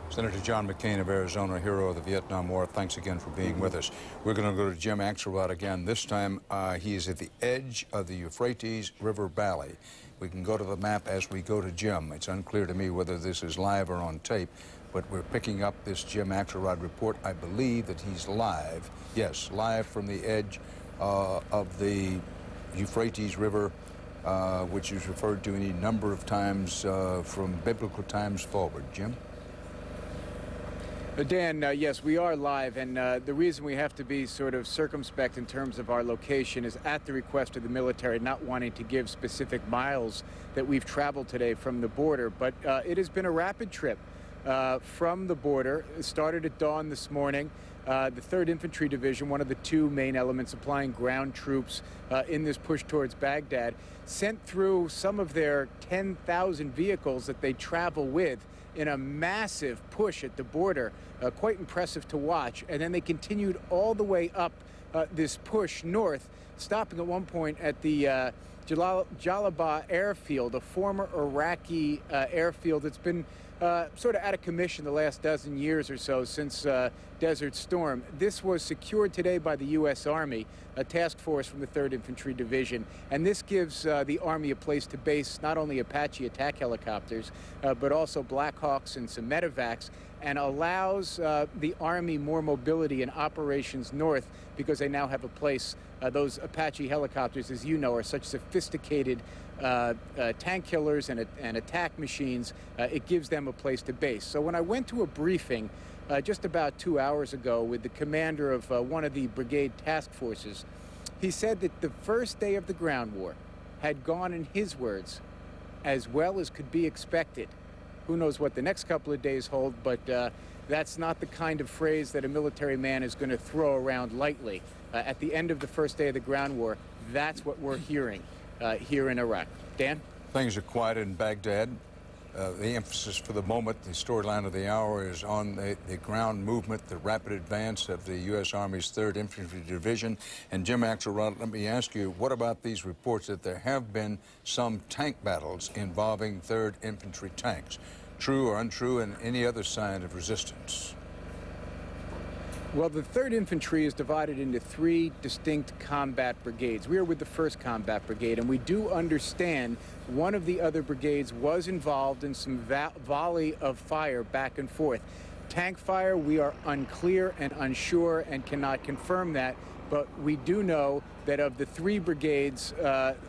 Senator John McCain of Arizona, hero of the Vietnam War, thanks again for being with us. We're going to go to Jim Axelrod again. This time he is at the edge of the Euphrates River Valley. We can go to the map as we go to Jim. It's unclear to me whether this is live or on tape, but we're picking up this Jim Axelrod report. I believe that he's live. Yes, live from the edge of the Euphrates River, which is referred to any number of times from biblical times forward. Jim? Dan, yes, we are live, and the reason we have to be sort of circumspect in terms of our location is at the request of the military, not wanting to give specific miles that we've traveled today from the border. But it has been a rapid trip from the border. It started at dawn this morning. The 3rd Infantry Division, one of the 2 main elements supplying ground troops in this push towards Baghdad, sent through some of their 10,000 vehicles that they travel with in a massive push at the border, quite impressive to watch. And then they continued all the way up this push north, stopping at one point at the Jalabah airfield, a former Iraqi airfield that's been sort of out of commission the last dozen years or so, since Desert Storm. This was secured today by the U.S. Army, a task force from the 3rd Infantry Division. And this gives the Army a place to base not only Apache attack helicopters, but also Black Hawks and some medevacs, and allows the Army more mobility in operations north because they now have a place. Those Apache helicopters, as you know, are such sophisticated tank killers and attack machines. It gives them a place to base. So when I went to a briefing just about 2 hours ago with the commander of one of the brigade task forces, he said that the first day of the ground war had gone, in his words, as well as could be expected. Who knows what the next couple of days hold, but that's not the kind of phrase that a military man is going to throw around lightly. At the end of the first day of the ground war, that's what we're hearing here in Iraq. Dan? Things are quiet in Baghdad. The emphasis for the moment, the storyline of the hour, is on the ground movement, the rapid advance of the U.S. Army's 3rd Infantry Division. And Jim Axelrod, let me ask you, what about these reports that there have been some tank battles involving 3rd Infantry tanks? True or untrue, and any other sign of resistance? Well, the 3rd Infantry is divided into 3 distinct combat brigades. We are with the 1st Combat Brigade, and we do understand one of the other brigades was involved in some volley of fire back and forth. Tank fire, we are unclear and unsure and cannot confirm that, but we do know that of the 3 brigades,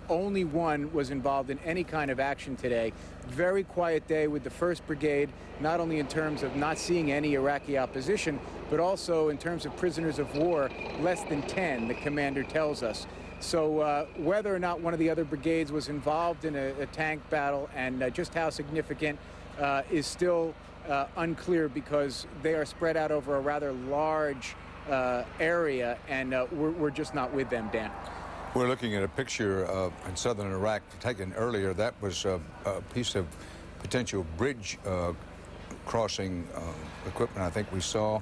only one was involved in any kind of action today. Very quiet day with the 1st Brigade, not only in terms of not seeing any Iraqi opposition, but also in terms of prisoners of war, less than 10, the commander tells us. So whether or not one of the other brigades was involved in a tank battle and just how significant is still unclear, because they are spread out over a rather large area, and we're just not with them, Dan. We're looking at a picture in southern Iraq taken earlier. That was a piece of potential bridge crossing equipment I think we saw.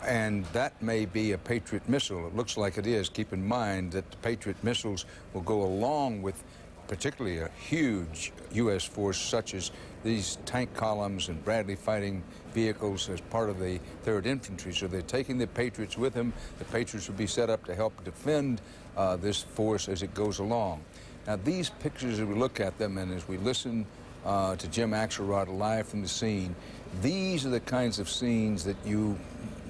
And that may be a Patriot missile. It looks like it is. Keep in mind that the Patriot missiles will go along with particularly a huge U.S. force such as these tank columns and Bradley fighting vehicles as part of the 3rd Infantry. So they're taking the Patriots with them. The Patriots will be set up to help defend this force as it goes along. Now, these pictures, as we look at them and as we listen to Jim Axelrod live from the scene, these are the kinds of scenes that you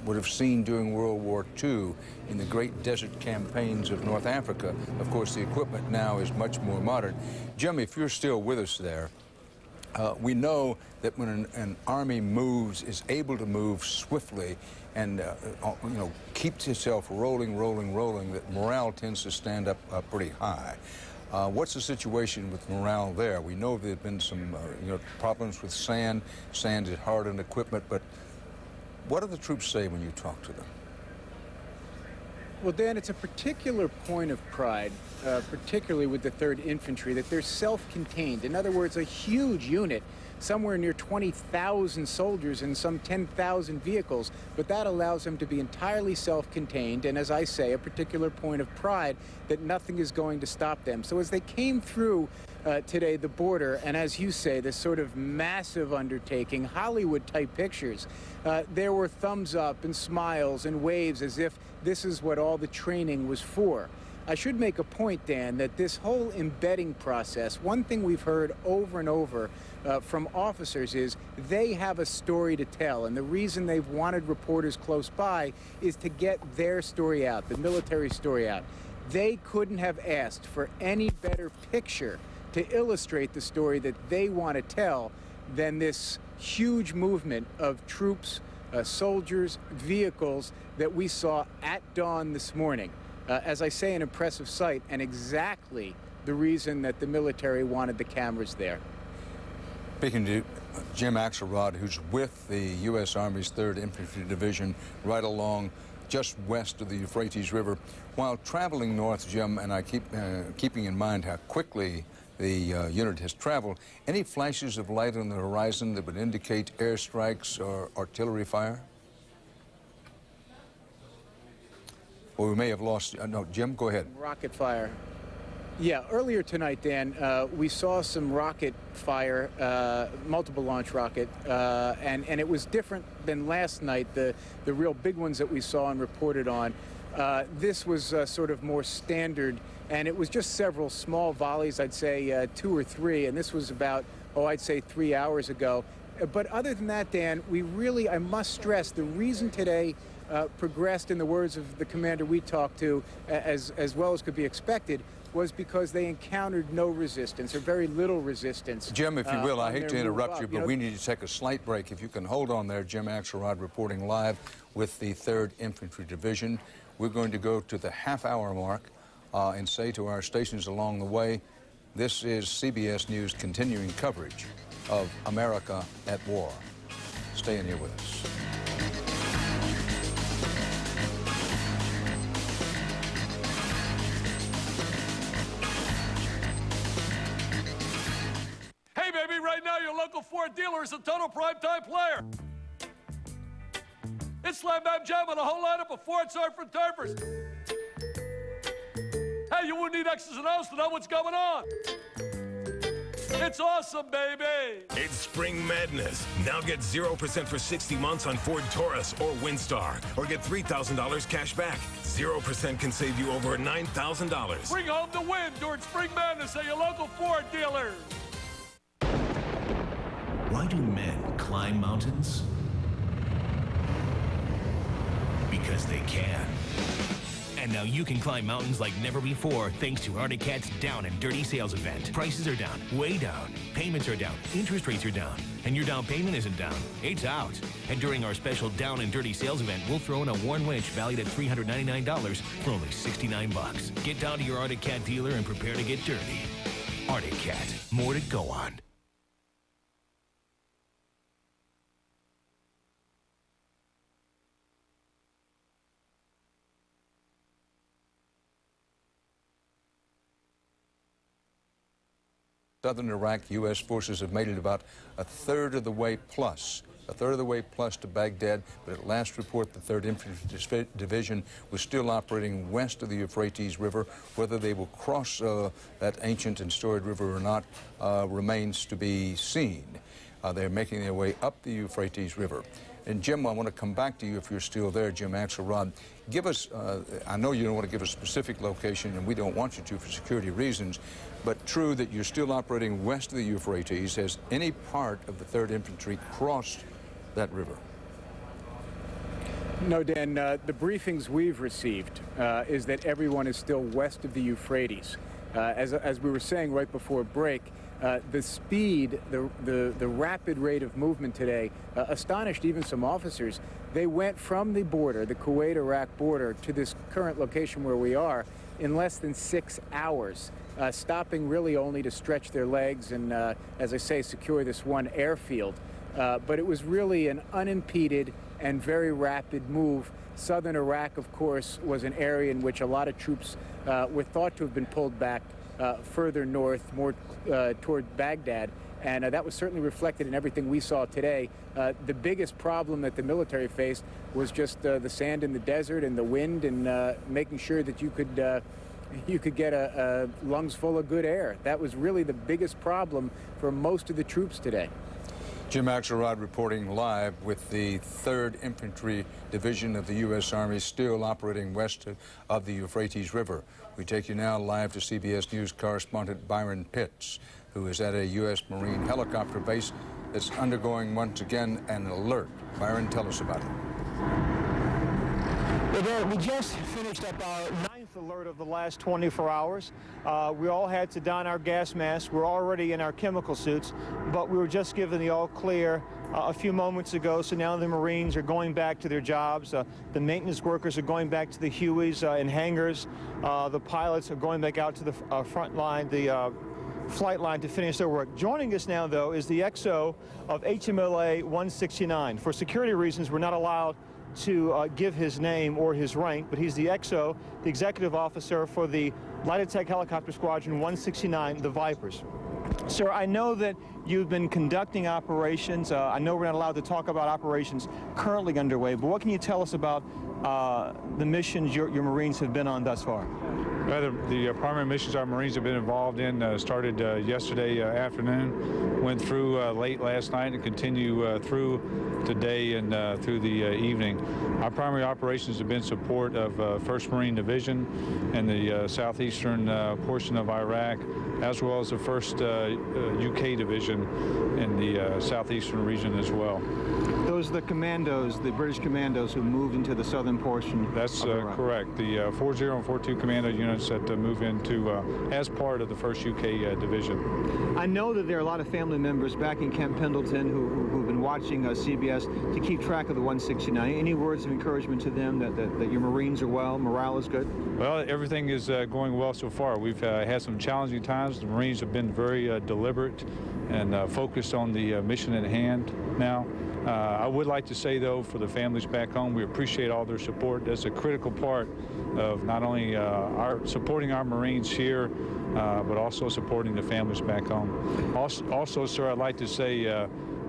would have seen during World War II in the great desert campaigns of North Africa. Of course, the equipment now is much more modern. Jim, if you're still with us there, we know that when an army moves, is able to move swiftly and keeps itself rolling, that morale tends to stand up pretty high. What's the situation with morale there? We know there have been some problems with sand. Sand is hard on equipment, but what do the troops say when you talk to them? Well, Dan, it's a particular point of pride, particularly with the 3rd Infantry, that they're self-contained. In other words, a huge unit, somewhere near 20,000 soldiers and some 10,000 vehicles, but that allows them to be entirely self-contained, and as I say, a particular point of pride that nothing is going to stop them. So as they came through today, the border, and as you say, this sort of massive undertaking, Hollywood-type pictures, there were thumbs up and smiles and waves as if this is what all the training was for. I should make a point, Dan, that this whole embedding process, one thing we've heard over and over from officers is they have a story to tell, and the reason they've wanted reporters close by is to get their story out, the military story out. They couldn't have asked for any better picture to illustrate the story that they want to tell than this huge movement of troops, soldiers, vehicles that we saw at dawn this morning. As I say, an impressive sight, and exactly the reason that the military wanted the cameras there. Speaking to Jim Axelrod, who's with the U.S. Army's 3rd Infantry Division right along just west of the Euphrates River. While traveling north, Jim, and I keep keeping in mind how quickly the unit has traveled, any flashes of light on the horizon that would indicate airstrikes or artillery fire? Well, we may have lost... no, Jim, go ahead. Rocket fire. Yeah, earlier tonight, Dan, we saw some rocket fire, multiple launch rocket, and it was different than last night, the real big ones that we saw and reported on. This was sort of more standard, and it was just several small volleys, I'd say 2 or 3, and this was about, I'd say 3 hours ago. But other than that, Dan, we really, I must stress, the reason today progressed, in the words of the commander we talked to, as well as could be expected, was because they encountered no resistance, or very little resistance. Jim, if you will, I hate to interrupt you, but we need to take a slight break. If you can hold on there, Jim Axelrod reporting live with the 3rd Infantry Division. We're going to go to the half-hour mark and say to our stations along the way, this is CBS News continuing coverage of America at War. Stay in here with us. Hey, baby, right now your local Ford dealer is a total primetime player. It's Slam Bam Jam on a whole lineup of Ford Surfer Turfers. Hey, you wouldn't need X's and O's to know what's going on. It's awesome, baby. It's Spring Madness. Now get 0% for 60 months on Ford Taurus or Windstar, or get $3,000 cash back. 0% can save you over $9,000. Bring home the win during Spring Madness at your local Ford dealer. Why do men climb mountains? Because they can. And now you can climb mountains like never before thanks to Arctic Cat's Down and Dirty Sales event. Prices are down, way down. Payments are down, interest rates are down. And your down payment isn't down, it's out. And during our special Down and Dirty Sales event, we'll throw in a worn winch valued at $399 for only $69. Get down to your Arctic Cat dealer and prepare to get dirty. Arctic Cat, more to go on. Southern Iraq, U.S. forces have made it about a third of the way plus to Baghdad, but at last report the 3rd Infantry Division was still operating west of the Euphrates River. Whether they will cross that ancient and storied river or not remains to be seen. They're making their way up the Euphrates River. And Jim, I want to come back to you if you're still there, Jim Axelrod. Give us, I know you don't want to give a specific location, and we don't want you to for security reasons, but true that you're still operating west of the Euphrates. Has any part of the 3rd Infantry crossed that river? No, Dan, the briefings we've received is that everyone is still west of the Euphrates. As we were saying right before break, the speed, the rapid rate of movement today astonished even some officers. They went from the border, the Kuwait-Iraq border, to this current location where we are in less than 6 hours, stopping really only to stretch their legs and, as I say, secure this one airfield. But it was really an unimpeded and very rapid move. Southern Iraq, of course, was an area in which a lot of troops were thought to have been pulled back further north, more toward Baghdad, and that was certainly reflected in everything we saw today. The biggest problem that the military faced was just the sand in the desert and the wind, and making sure that you could get a lungs full of good air. That was really the biggest problem for most of the troops today. Jim Axelrod reporting live with the 3rd Infantry Division of the U.S. Army still operating west of the Euphrates River. We take you now live to CBS News correspondent Byron Pitts, who is at a U.S. Marine helicopter base that's undergoing once again an alert. Byron, tell us about it. Well, we just finished up our 9th alert of the last 24 hours. We all had to don our gas masks. We're already in our chemical suits, but we were just given the all clear a few moments ago, so now the Marines are going back to their jobs. The maintenance workers are going back to the Hueys and hangars. The pilots are going back out to the front line, the flight line, to finish their work. Joining us now, though, is the XO of HMLA 169. For security reasons, we're not allowed to give his name or his rank, but he's the XO, the executive officer for the Light Attack Helicopter Squadron 169, the Vipers. Sir, I know that you've been conducting operations. I know we're not allowed to talk about operations currently underway, but what can you tell us about the missions your Marines have been on thus far? Well, the primary missions our Marines have been involved in started yesterday afternoon, went through late last night, and continue through today and through the evening. Our primary operations have been support of 1st Marine Division in the southeastern portion of Iraq, as well as the 1st UK Division in the southeastern region as well. Those are the commandos, the British commandos who moved into the southern portion. That's correct. The 40 and 42 commando units that move into as part of the 1st UK Division. I know that there are a lot of family members back in Camp Pendleton who've been watching CBS to keep track of the 169. Any words of encouragement to them that your Marines are well, morale is good? Well, everything is going well so far. We've had some challenging times. The Marines have been very deliberate and focused on the mission at hand now. I would like to say, though, for the families back home, we appreciate all their support. That's a critical part of not only supporting our Marines here, but also supporting the families back home. Also, sir, I'd like to say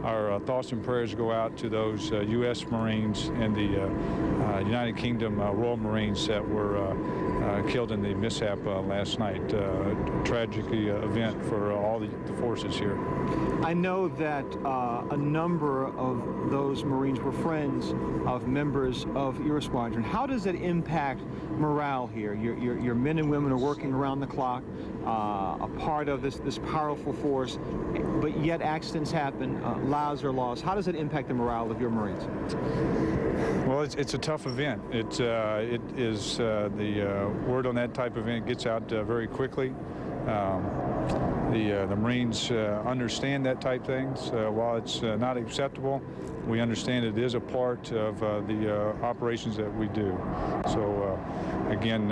our thoughts and prayers go out to those U.S. Marines and the United Kingdom Royal Marines that were killed in the mishap last night. Tragic event for all the forces here. I know that a number of those Marines were friends of members of your squadron. How does it impact morale here? Your men and women are working around the clock, a part of this powerful force, but yet accidents happen, lives are lost. How does it impact the morale of your Marines? Well, it's a tough event. It is the word on that type of event gets out very quickly. The Marines understand that type of things. While it's not acceptable, we understand it is a part of the operations that we do. So again,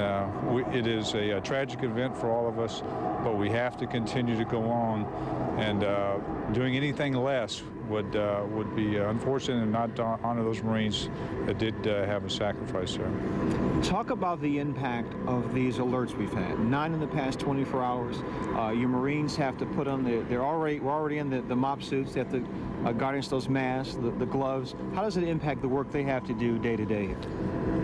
it is a tragic event for all of us, but we have to continue to go on, and doing anything less would be unfortunate and not honor those Marines that did have a sacrifice there. Talk about the impact of these alerts we've had. 9 in the past 24 hours. Your Marines have to put on we're already in the mop suits. They have to guard against those masks, the gloves. How does it impact the work they have to do day to day?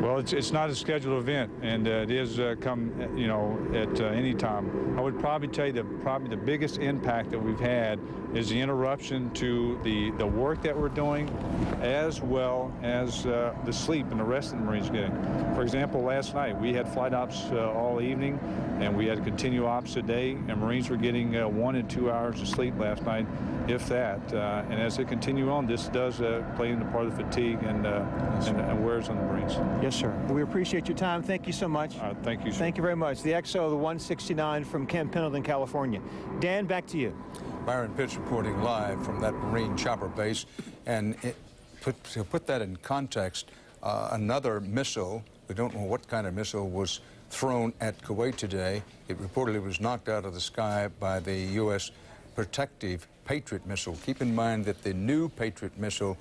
Well, it's not a scheduled event, and it is come, at any time. I would probably tell you that probably the biggest impact that we've had is the interruption to the work that we're doing, as well as the sleep and the rest of the Marines getting. For example, last night we had flight ops all evening, and we had to continue ops today, and Marines were getting 1 and 2 hours of sleep last night, if that. And as they continue on, this does play into part of the fatigue and wears on the Marines. Yes, sir. We appreciate your time. Thank you so much. Thank you, sir. Thank you very much. The XO, the 169 from Camp Pendleton, California. Dan, back to you. Byron Pitts reporting live from that Marine chopper base. And to put that in context, another missile, we don't know what kind of missile, was thrown at Kuwait today. It reportedly was knocked out of the sky by the U.S. protective Patriot missile. Keep in mind that the new Patriot missile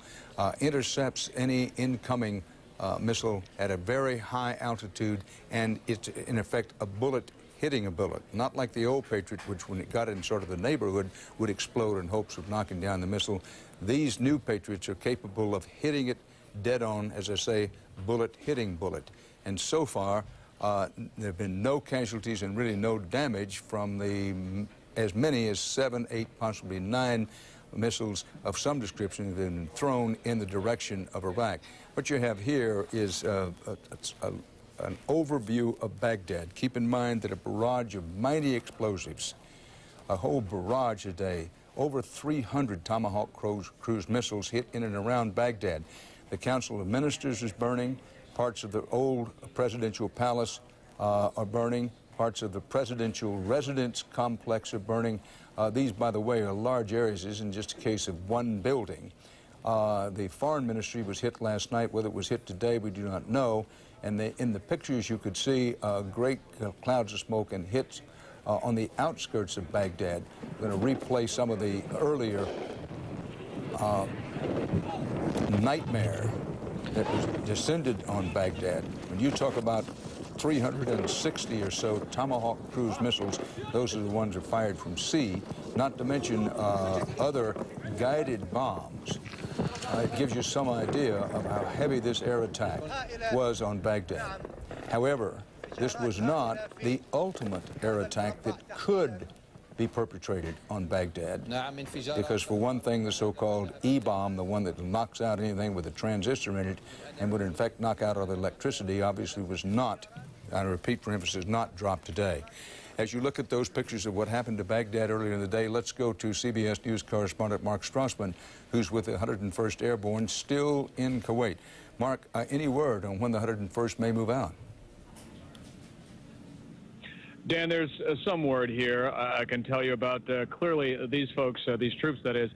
intercepts any incoming missile at a very high altitude, and it's in effect a bullet hitting a bullet, not like the old Patriot, which when it got in sort of the neighborhood would explode in hopes of knocking down the missile. These new Patriots are capable of hitting it dead on, as I say, bullet hitting bullet. And so far, there have been no casualties and really no damage from as many as 7, 8, possibly 9 missiles of some description that have been thrown in the direction of Iraq. What you have here is an overview of Baghdad. Keep in mind that a barrage of mighty explosives, a whole barrage a day, over 300 Tomahawk cruise missiles hit in and around Baghdad. The Council of Ministers is burning. Parts of the old presidential palace are burning. Parts of the presidential residence complex are burning. These, by the way, are large areas. This isn't just a case of one building. The foreign ministry was hit last night. Whether it was hit today, we do not know. And in the pictures, you could see great clouds of smoke and hits on the outskirts of Baghdad. I'm going to replay some of the earlier nightmare that was descended on Baghdad. When you talk about 360 or so Tomahawk cruise missiles, those are the ones that are fired from sea, not to mention other guided bombs it gives you some idea of how heavy this air attack was on Baghdad. However, this was not the ultimate air attack that could be perpetrated on Baghdad. Because for one thing, the so-called E-bomb, the one that knocks out anything with a transistor in it and would in fact knock out all the electricity, obviously was not, I repeat for emphasis, not dropped today. As you look at those pictures of what happened to Baghdad earlier in the day, let's go to CBS News correspondent Mark Strassman, who's with the 101st Airborne, still in Kuwait. Mark, any word on when the 101st may move out? Dan, there's some word here I can tell you about. Clearly, these folks, these troops, that is,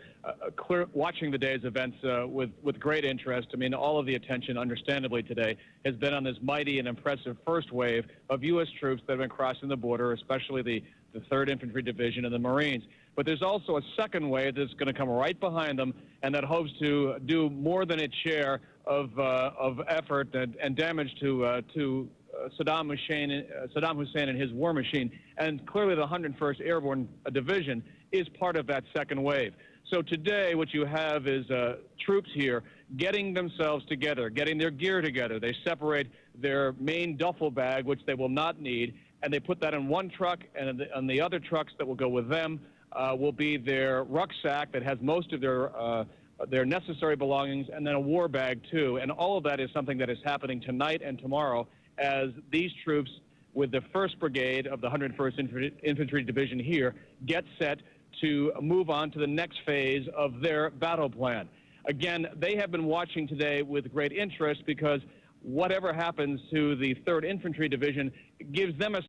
watching the day's events with great interest. I mean, all of the attention, understandably, today has been on this mighty and impressive first wave of U.S. troops that have been crossing the border, especially the 3rd Infantry Division and the Marines. But there's also a second wave that's going to come right behind them, and that hopes to do more than its share of effort and damage to Saddam Hussein and his war machine. And clearly the 101st Airborne Division is part of that second wave. So today what you have is troops here getting themselves together, getting their gear together. They separate their main duffel bag, which they will not need, and they put that in one truck, and on the other trucks that will go with them will be their rucksack that has most of their necessary belongings, and then a war bag too. And all of that is something that is happening tonight and tomorrow as these troops with the 1st Brigade of the 101st Infantry Division here get set to move on to the next phase of their battle plan. Again, they have been watching today with great interest because whatever happens to the 3rd Infantry Division gives them a